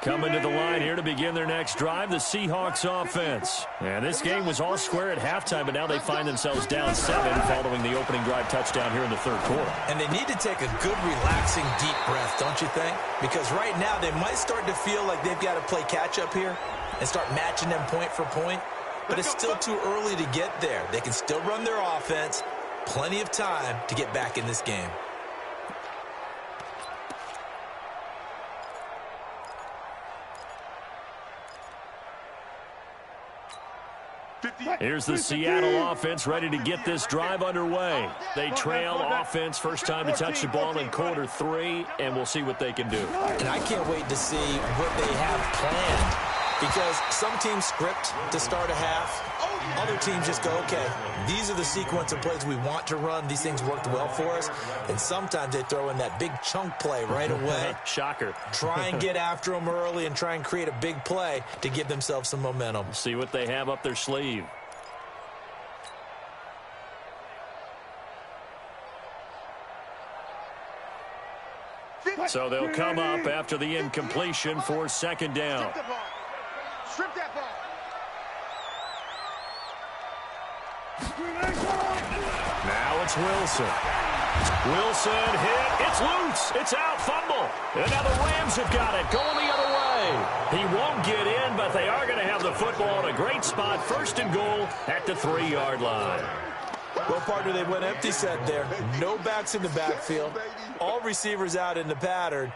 Coming to the line here to begin their next drive, the Seahawks offense. And this game was all square at halftime, but now they find themselves down 7 following the opening drive touchdown here in the 3rd quarter. And they need to take a good, relaxing, deep breath, don't you think? Because right now they might start to feel like they've got to play catch-up here and start matching them point for point. But it's still too early to get there. They can still run their offense. Plenty of time to get back in this game. Here's the Seattle offense ready to get this drive underway. They trail offense, first time to touch the ball in quarter 3, and we'll see what they can do. And I can't wait to see what they have planned Because some teams script to start a half. Other teams just go, okay, these are the sequence of plays we want to run. These things worked well for us. And sometimes they throw in that big chunk play right away. Shocker. Try and get after them early and try and create a big play to give themselves some momentum. See what they have up their sleeve. So they'll come up after the incompletion for second down. Strip that ball. Now it's Wilson. Wilson hit. It's loose. It's out. Fumble. And now the Rams have got it. Going the other way. He won't get in, but they are going to have the football in a great spot. First and goal at the 3-yard line. Well, partner, they went empty set there. No backs in the backfield. All receivers out in the pattern.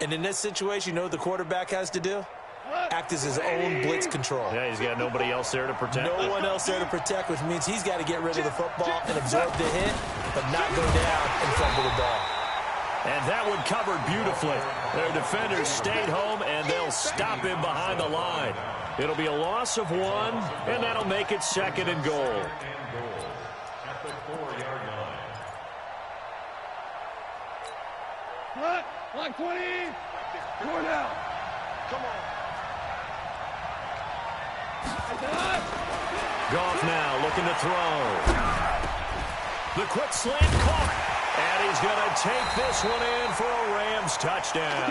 And in this situation, you know what the quarterback has to do? Act as his own blitz control. Yeah, he's got nobody else there to protect. No one else there to protect, which means he's got to get rid of the football and absorb the hit, but not go down and fumble the ball. And that one covered beautifully. Their defenders stayed home, and they'll stop him behind the line. It'll be a loss of 1, and that'll make it second and goal. At the 4-yard line. What? Like 20. More now. Come on. Goff now looking to throw. The quick slant caught. And he's going to take this one in for a Rams touchdown.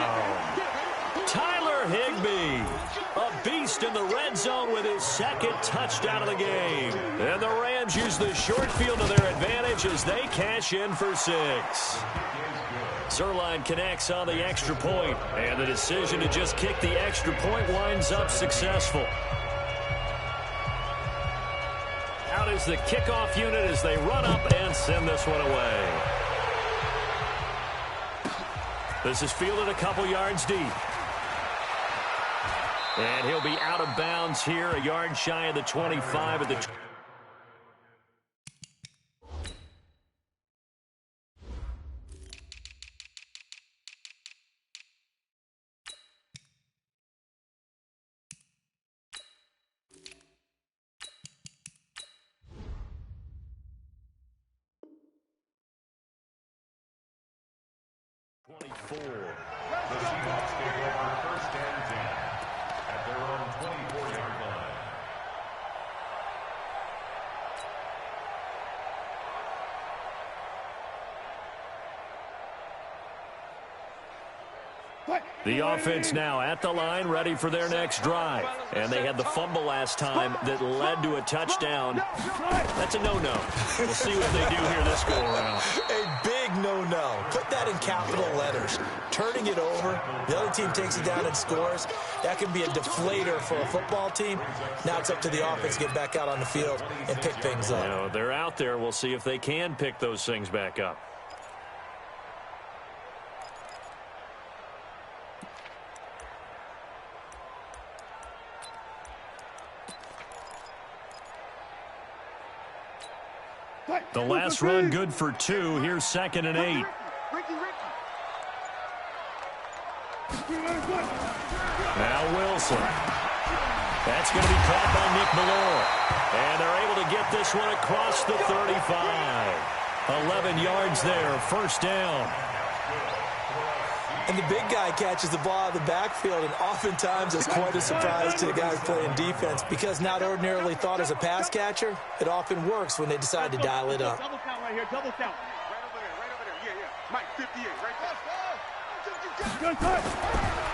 Tyler Higbee, a beast in the red zone with his second touchdown of the game. And the Rams use the short field to their advantage as they cash in for 6. Zerline connects on the extra point, and the decision to just kick the extra point winds up successful. Out is the kickoff unit as they run up and send this one away. This is fielded a couple yards deep. And he'll be out of bounds here, a yard shy of the 25 at the 24. The Seahawks take over first and 10 at their own 24-yard line. The offense now at the line, ready for their next drive. And they had the fumble last time that led to a touchdown. That's a no-no. We'll see what they do here this go-around. A big no-no. Put that in capital letters. Turning it over, the other team takes it down and scores. That can be a deflator for a football team. Now it's up to the offense to get back out on the field and pick things up. You know, they're out there. We'll see if they can pick those things back up. The last run good for 2. Here's 2nd and 8. Now Wilson. That's going to be caught by Nick Ballore. And they're able to get this one across the 35. 11 yards there, first down. And the big guy catches the ball out of the backfield, and oftentimes it's quite a surprise to the guys playing defense because not ordinarily thought as a pass catcher, it often works when they decide to dial it up. Double count right here, double count. Right over there. Yeah. Mike, 58, right there.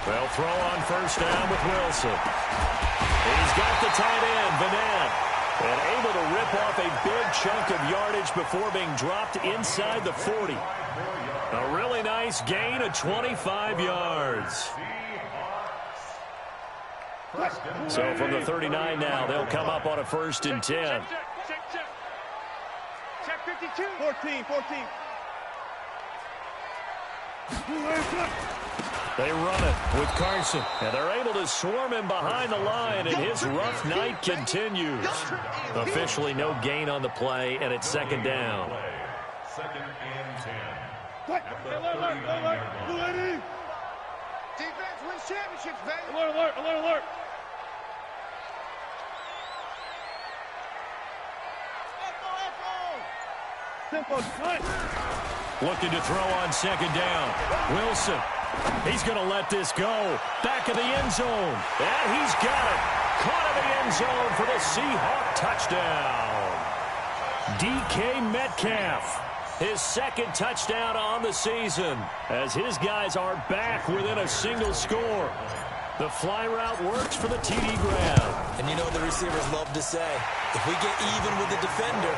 They'll throw on first down with Wilson. He's got the tight end, Vanette, and able to rip off a big chunk of yardage before being dropped inside the 40. A really nice gain of 25 yards. So from the 39 now, they'll come up on a 1st and 10. Check 52. 14. They run it with Carson, and they're able to swarm him behind the line, and his rough night continues. Officially no gain on the play, and it's 2nd down. 2nd and 10. Alert. Defense wins championships, baby. Alert. Looking to throw on second down. Wilson. He's going to let this go. Back of the end zone. And he's got it. Caught in the end zone for the Seahawk touchdown. DK Metcalf. His second touchdown on the season as his guys are back within a single score. The fly route works for the TD grab. And you know the receivers love to say, if we get even with the defender,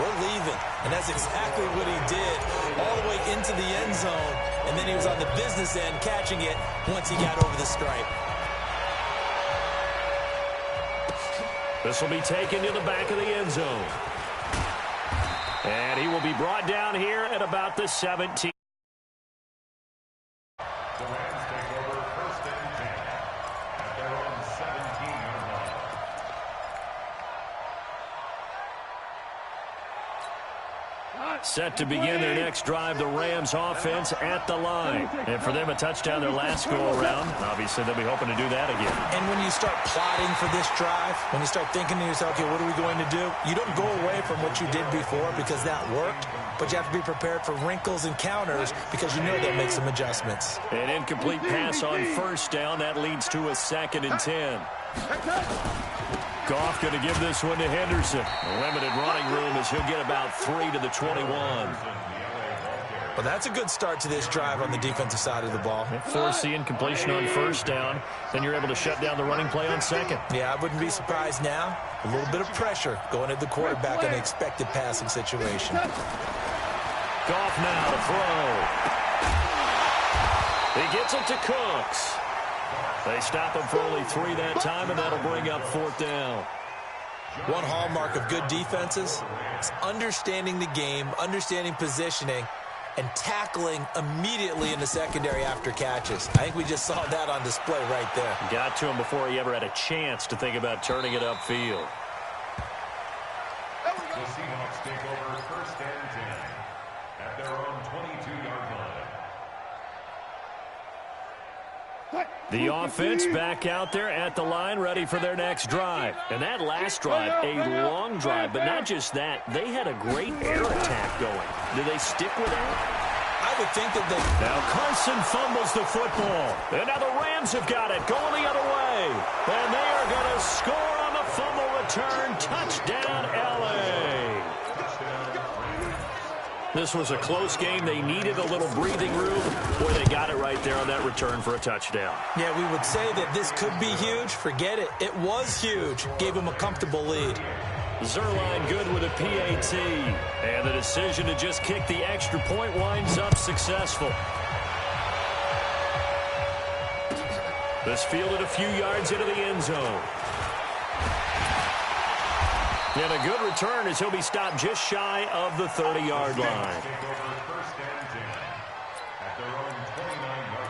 we're leaving. And that's exactly what he did all the way into the end zone. And then he was on the business end catching it once he got over the stripe. This will be taken to the back of the end zone. And he will be brought down here at about the 17. The Rams take over first and 10 at their own 17-yard line. Set to begin their next drive, the Rams offense at the line. And for them, a touchdown their last go-around. Obviously, they'll be hoping to do that again. And when you start plotting for this drive, when you start thinking to yourself, okay, what are we going to do? You don't go away from what you did before because that worked, but you have to be prepared for wrinkles and counters because you know they'll make some adjustments. An incomplete pass on first down. That leads to a 2nd and 10. Goff going to give this one to Henderson. A limited running room as he'll get about 3 to the 21. Well, that's a good start to this drive on the defensive side of the ball. Force the incompletion on first down. Then you're able to shut down the running play on second. Yeah, I wouldn't be surprised now. A little bit of pressure going at the quarterback in an expected passing situation. Goff now to throw. He gets it to Cooks. They stop him for only 3 that time, and that'll bring up 4th down. One hallmark of good defenses is understanding the game, understanding positioning, and tackling immediately in the secondary after catches. I think we just saw that on display right there. Got to him before he ever had a chance to think about turning it upfield. The Seahawks take over first and 10 at their own 22-yard line. The offense back out there at the line, ready for their next drive. And that last drive, a long drive, but not just that. They had a great air attack going. Do they stick with that? I would think that they... Now Carson fumbles the football. And now the Rams have got it, going the other way. And they are going to score on the fumble return. Touchdown, L.A. This was a close game. They needed a little breathing room. Boy, they got it right there on that return for a touchdown. Yeah, we would say that this could be huge. Forget it. It was huge. Gave them a comfortable lead. Zerline good with a PAT. And the decision to just kick the extra point winds up successful. This fielded a few yards into the end zone. And a good return as he'll be stopped just shy of the 30-yard line. Take over first and 10 at their own 29-yard line.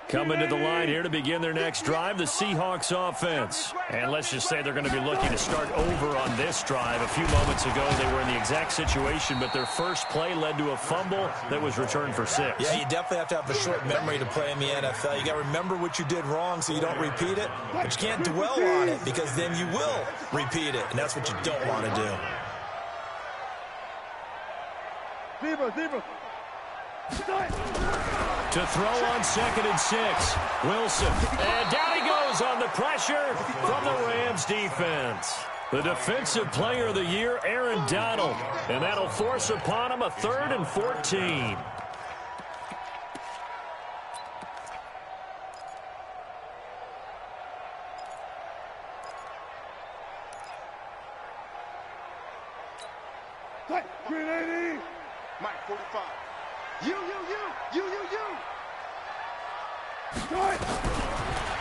Coming to the line here to begin their next drive, the Seahawks offense. And let's just say they're going to be looking to start over on this drive. A few moments ago, they were in the exact situation, but their first play led to a fumble that was returned for 6. Yeah, you definitely have to have a short memory to play in the NFL. You got to remember what you did wrong so you don't repeat it, but you can't dwell on it because then you will repeat it, and that's what you don't want to do. To throw on 2nd and 6. Wilson. And down he goes on the pressure from the Rams defense. The defensive player of the year, Aaron Donald. And that'll force upon him a 3rd and 14. Mike 45. You.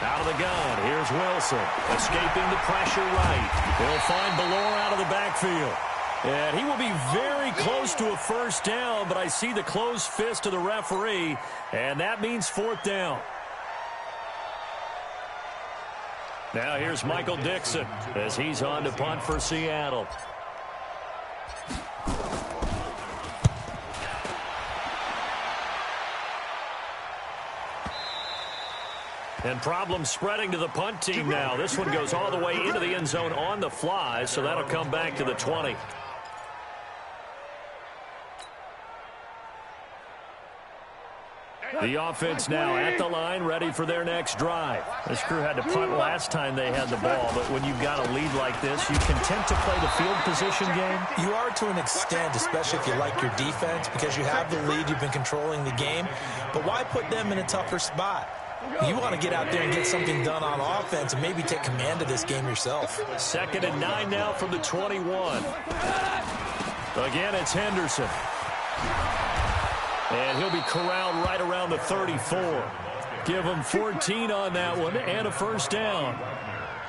Out of the gun, here's Wilson. Escaping the pressure right. He'll find Ballore out of the backfield. And he will be very close to a first down, but I see the closed fist of the referee, and that means 4th down. Now here's Michael Dixon as he's on to punt for Seattle. And problems spreading to the punt team now. This one goes all the way into the end zone on the fly, so that'll come back to the 20. The offense now at the line, ready for their next drive. This crew had to punt last time they had the ball, but when you've got a lead like this, you content to play the field position game? You are to an extent, especially if you like your defense, because you have the lead, you've been controlling the game. But why put them in a tougher spot? You want to get out there and get something done on offense and maybe take command of this game yourself. 2nd and 9 now from the 21. Again, it's Henderson. And he'll be corralled right around the 34. Give him 14 on that one and a first down.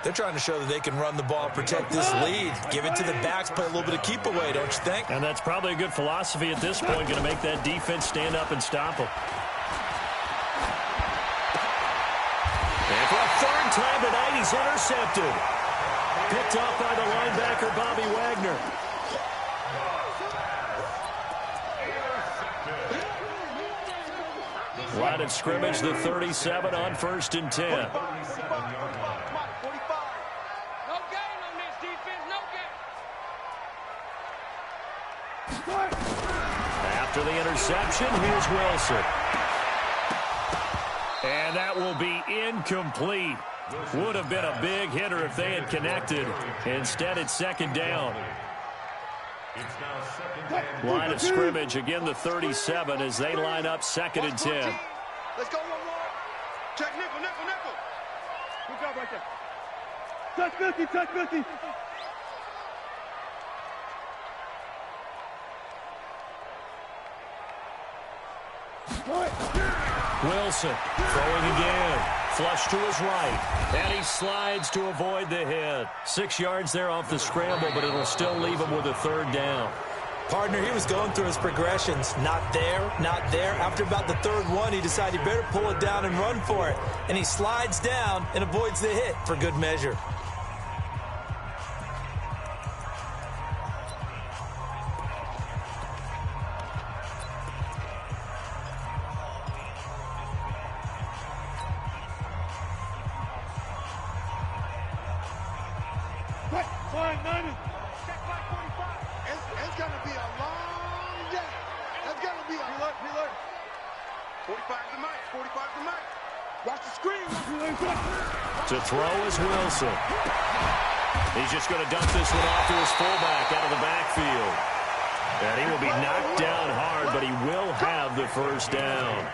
They're trying to show that they can run the ball, protect this lead. Give it to the backs, play a little bit of keep away, don't you think? And that's probably a good philosophy at this point, going to make that defense stand up and stop them. And for a third time tonight, he's intercepted. Picked off by the linebacker, Bobby Wagner. Line of scrimmage, the 37 on 1st and 10. No gain on this defense, no gain. After the interception, here's Wilson. And that will be incomplete. Would have been a big hitter if they had connected. Instead, it's 2nd down. Line of scrimmage, again the 37 as they line up 2nd and 10. Let's go one more. Check nickel, nickel, nickel. Good job right there. Touch 50, touch 50. Wilson throwing again. Flush to his right. And he slides to avoid the hit. 6 yards there off the scramble, but it'll still leave him with a 3rd down. Partner, he was going through his progressions. Not there, not there. After about the 3rd one, he decided he better pull it down and run for it. And he slides down and avoids the hit for good measure. It's going to be a long day. It's going to be a look. 45 to Mike. 45 to Mike. Watch the screen. To throw is Wilson. He's just going to dump this one off to his fullback out of the backfield. And he will be knocked down hard, but he will have the 1st down.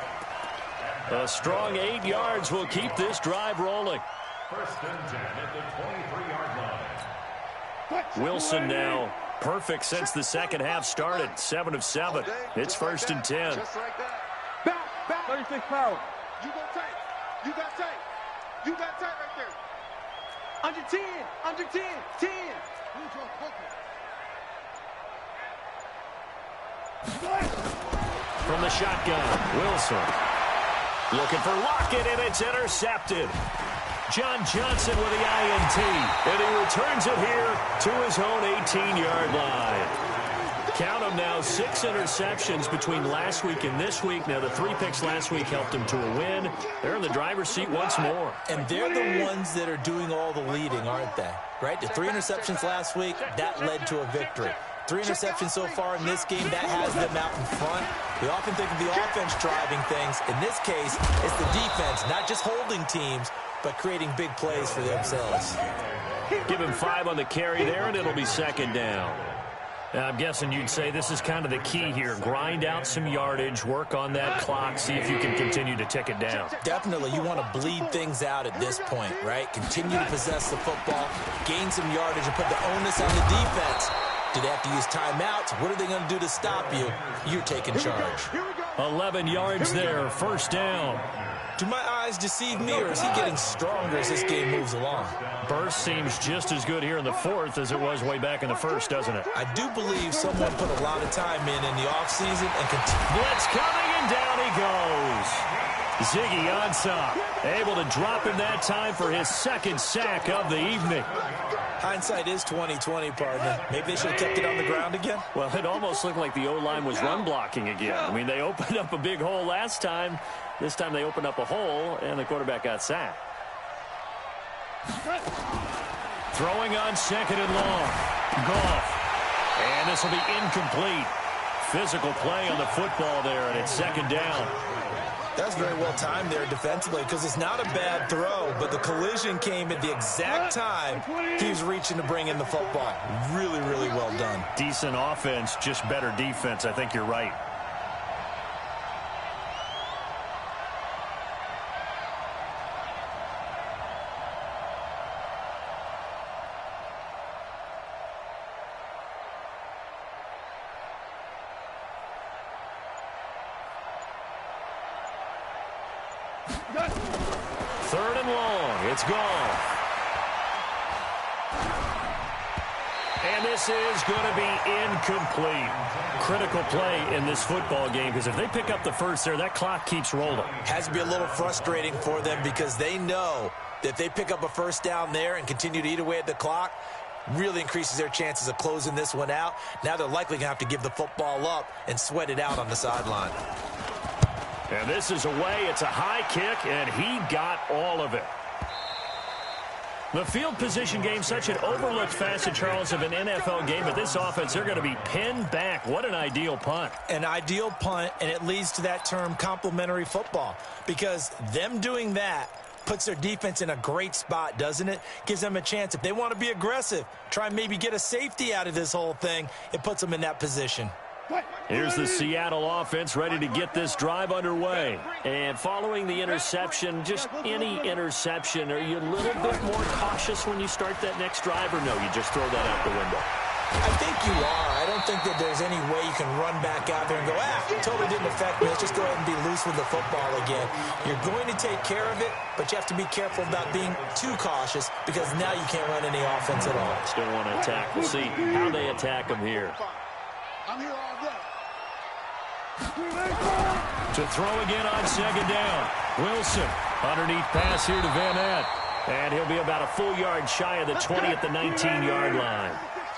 A strong 8 yards will keep this drive rolling. 1st and 10 at the 23-yard line. Wilson now perfect since the 2nd half started. 7 of 7. It's 1st and 10. Just like that. Back. 36 power. You go tight. You got tight. You got tight right there. Under 10. Under 10. 10. From the shotgun, Wilson. Looking for Lockett, and it's intercepted. John Johnson with the INT, and he returns it here to his own 18-yard line. Count them now, 6 interceptions between last week and this week. Now, the 3 picks last week helped him to a win. They're in the driver's seat once more. And they're the ones that are doing all the leading, aren't they? Right? The 3 interceptions last week, that led to a victory. 3 interceptions so far in this game, that has them out in front. We often think of the offense driving things. In this case, it's the defense, not just holding teams, but creating big plays for themselves. Give him 5 on the carry there, and it'll be 2nd down. Now, I'm guessing you'd say this is kind of the key here. Grind out some yardage, work on that clock, see if you can continue to tick it down. Definitely, you want to bleed things out at this point, right? Continue to possess the football, gain some yardage, and put the onus on the defense. Do they have to use timeouts? What are they going to do to stop you? You're taking charge. 11 yards there, 1st down. Do my eyes deceive me, or is he getting stronger as this game moves along? Burst seems just as good here in the 4th as it was way back in the 1st, doesn't it? I do believe someone put a lot of time in the offseason and continue. Blitz coming, and down he goes. Ziggy Ansah, able to drop him that time for his second sack of the evening. Hindsight is 20/20, partner. Maybe they should have kept it on the ground again. Well, it almost looked like the O-line was run blocking again. I mean, they opened up a big hole last time. This time they opened up a hole, and the quarterback got sacked. Throwing on second and long. Goff. And this will be incomplete. Physical play on the football there, and it's second down. That's very well timed there defensively because it's not a bad throw, but the collision came at the exact time he was reaching to bring in the football. Really, really well done. Decent offense, just better defense. I think you're right. Third and long. It's gone. And this is going to be incomplete. Critical play in this football game because if they pick up the first there, that clock keeps rolling. Has to be a little frustrating for them because they know that if they pick up a first down there and continue to eat away at the clock, really increases their chances of closing this one out. Now they're likely going to have to give the football up and sweat it out on the sideline. And this is away. It's a high kick, and he got all of it. The field position game, such an overlooked facet, Charles, of an NFL game. But this offense, they're going to be pinned back. What an ideal punt. An ideal punt, and it leads to that term complementary football. Because them doing that puts their defense in a great spot, doesn't it? Gives them a chance. If they want to be aggressive, try and maybe get a safety out of this whole thing, it puts them in that position. Here's the Seattle offense ready to get this drive underway. And following the interception, just any interception, are you a little bit more cautious when you start that next drive, or no, you just throw that out the window? I think you are. I don't think that there's any way you can run back out there and go, totally didn't affect me. Let's just go ahead and be loose with the football again. You're going to take care of it, but you have to be careful about being too cautious because now you can't run any offense at all. Still want to attack. We'll see how they attack them here. I'm here all day. To throw again on second down. Wilson, underneath pass here to Van Ness. And he'll be about a full yard shy of the 20 at the 19-yard line.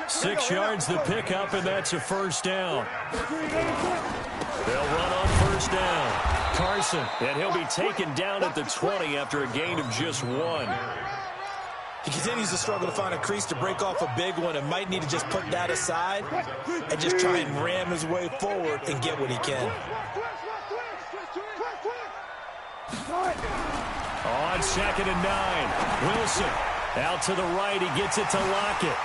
6 yards the pickup, and that's a first down. They'll run on first down. Carson, and he'll be taken down at the 20 after a gain of just 1. He continues to struggle to find a crease to break off a big one and might need to just put that aside and just try and ram his way forward and get what he can. On second and 9, Wilson out to the right. He gets it to Lockett.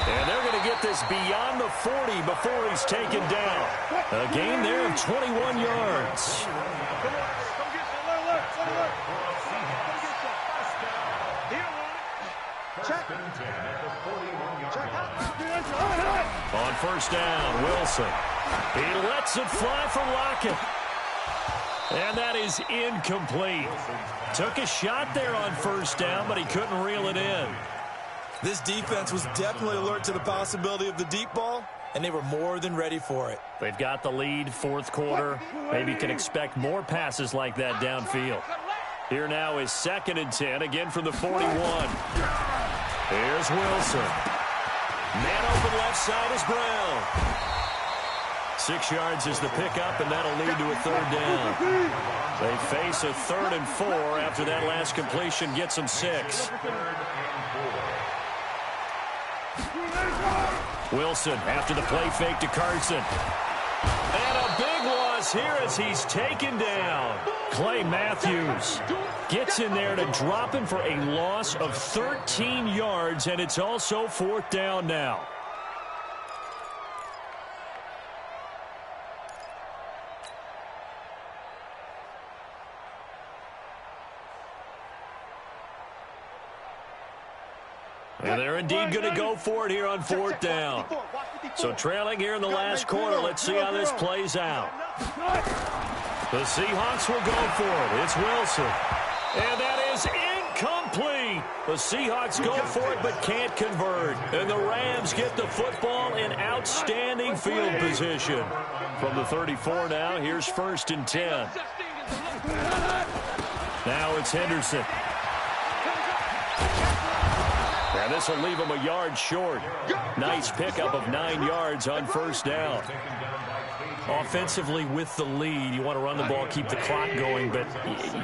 And they're going to get this beyond the 40 before he's taken down. A gain there of 21 yards. On first down, Wilson. He lets it fly for Lockett. And that is incomplete. Took a shot there on first down, but he couldn't reel it in. This defense was definitely alert to the possibility of the deep ball, and they were more than ready for it. They've got the lead, fourth quarter. Maybe can expect more passes like that downfield. Here now is second and 10, again from the 41. Here's Wilson. Man open left side is Brown. 6 yards is the pickup, and that'll lead to a third down. They face a 3rd and 4 after that last completion gets them 6. Wilson after the play fake to Carson. And a big loss here as he's taken down. Clay Matthews gets in there to drop him for a loss of 13 yards, and it's also 4th down now. And they're indeed going to go for it here on 4th down. So trailing here in the last quarter. Let's see how this plays out. The Seahawks will go for it. It's Wilson. And that is incomplete. The Seahawks go for it but can't convert. And the Rams get the football in outstanding field position. From the 34 now, here's 1st and 10. Now it's Henderson. And this will leave him a yard short. Nice pickup of 9 yards on first down. Offensively with the lead, you want to run the ball, keep the clock going, but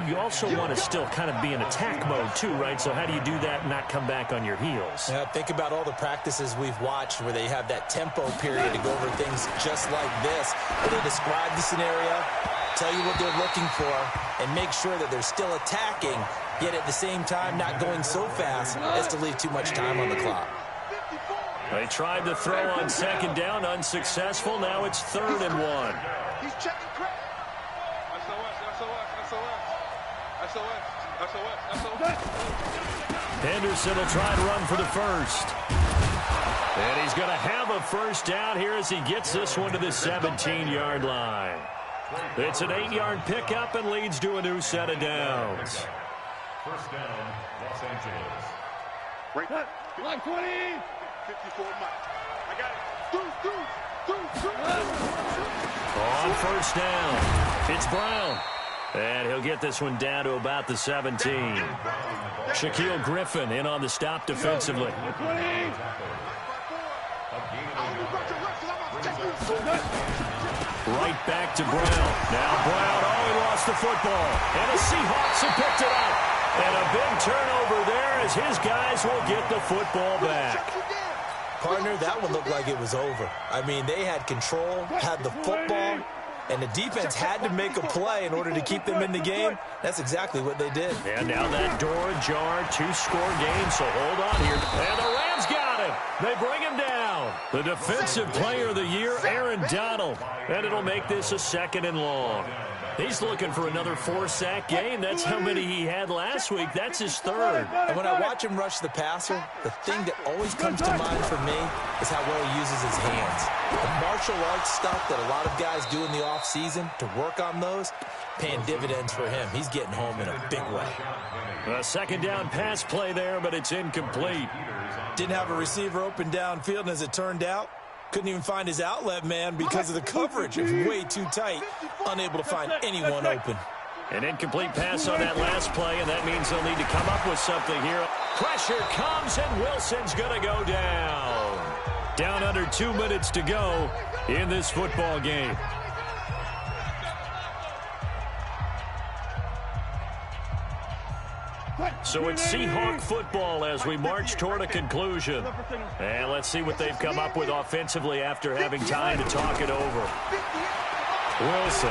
you also want to still kind of be in attack mode too, right? So how do you do that and not come back on your heels? Yeah, think about all the practices we've watched where they have that tempo period to go over things just like this, where they describe the scenario, tell you what they're looking for, and make sure that they're still attacking, yet at the same time not going so fast as to leave too much time on the clock. They tried to throw on second down, unsuccessful. Now it's 3rd and 1. He's checking credit. SOS. Henderson will try to run for the first. And he's going to have a first down here as he gets this one to the 17-yard line. It's an 8-yard pickup and leads to a new set of downs. First down, Los Angeles. Right. Line 20. 54 Mike. I got it. On first down, it's Brown. And he'll get this one down to about the 17. Shaquille Griffin in on the stop defensively. Right back to Brown. Now Brown, he lost the football. And the Seahawks have picked it up. And a big turnover there as his guys will get the football back. Partner, that one looked like it was over. I mean, they had control, had the football, and the defense had to make a play in order to keep them in the game. That's exactly what they did. And now that door ajar, 2-score game, so hold on here. And the Rams got him. They bring him down. The defensive player of the year, Aaron Donald. And it'll make this a 2nd and long. He's looking for another 4-sack game. That's how many he had last week. That's his 3rd. And when I watch him rush the passer, the thing that always comes to mind for me is how well he uses his hands. The martial arts stuff that a lot of guys do in the offseason to work on those, paying dividends for him. He's getting home in a big way. A second down pass play there, but it's incomplete. Didn't have a receiver open downfield, and as it turned out, couldn't even find his outlet man because of the coverage. It was way too tight, unable to find anyone open. An incomplete pass on that last play, and that means they'll need to come up with something here. Pressure comes, and Wilson's going to go down. Down under 2 minutes to go in this football game. So it's Seahawk football as we march toward a conclusion. And let's see what they've come up with offensively after having time to talk it over. Wilson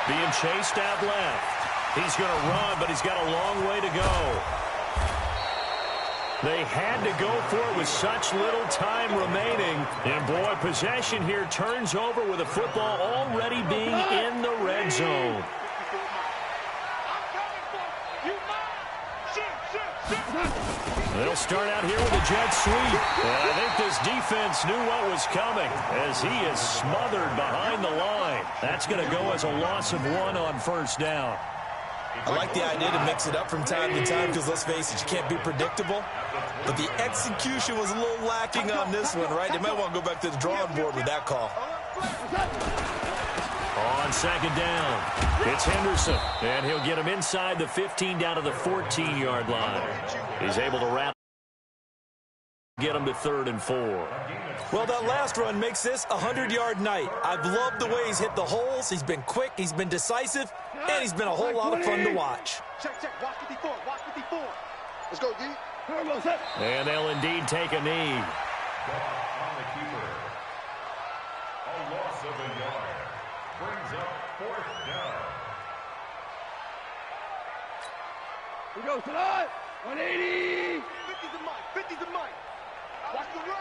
being chased out left. He's going to run, but he's got a long way to go. They had to go for it with such little time remaining. And, boy, possession here turns over with the football already being in the red zone. They'll start out here with a jet sweep. And I think this defense knew what was coming as he is smothered behind the line. That's going to go as a loss of 1 on first down. I like the idea to mix it up from time to time because, let's face it, you can't be predictable. But the execution was a little lacking on this one, right? They might want to go back to the drawing board with that call. On second down, it's Henderson, and he'll get him inside the 15 down to the 14-yard line. He's able to wrap, get him to 3rd and 4. Well, that last run makes this a 100-yard night. I've loved the way he's hit the holes. He's been quick, he's been decisive, and he's been a whole lot of fun to watch. Check. Watch 54. Let's go, D. And they'll indeed take a knee. On the keeper. A loss of a yard. Brings up 4th down. We go tonight. 180. 50's the mic. Watch the run.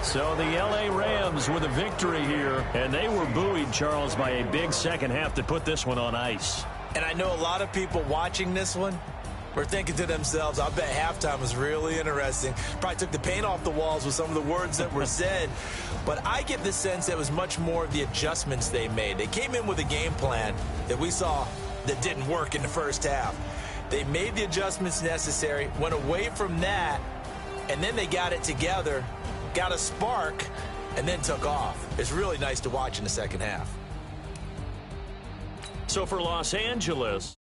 So the L.A. Rams with a victory here, and they were buoyed, Charles, by a big second half that put this one on ice. And I know a lot of people watching this one were thinking to themselves, I bet halftime was really interesting. Probably took the paint off the walls with some of the words that were said. But I get the sense that it was much more of the adjustments they made. They came in with a game plan that we saw that didn't work in the first half. They made the adjustments necessary, went away from that, and then they got it together, got a spark, and then took off. It's really nice to watch in the second half. So for Los Angeles,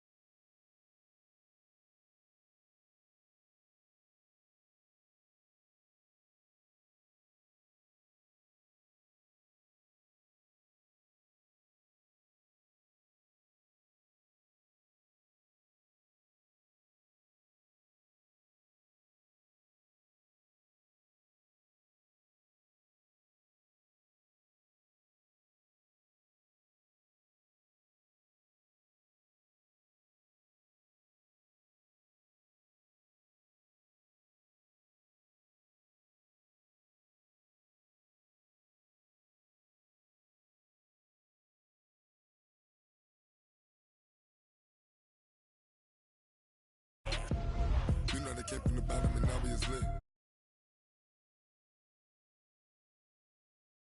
You know they came from the bottom and now we is lit.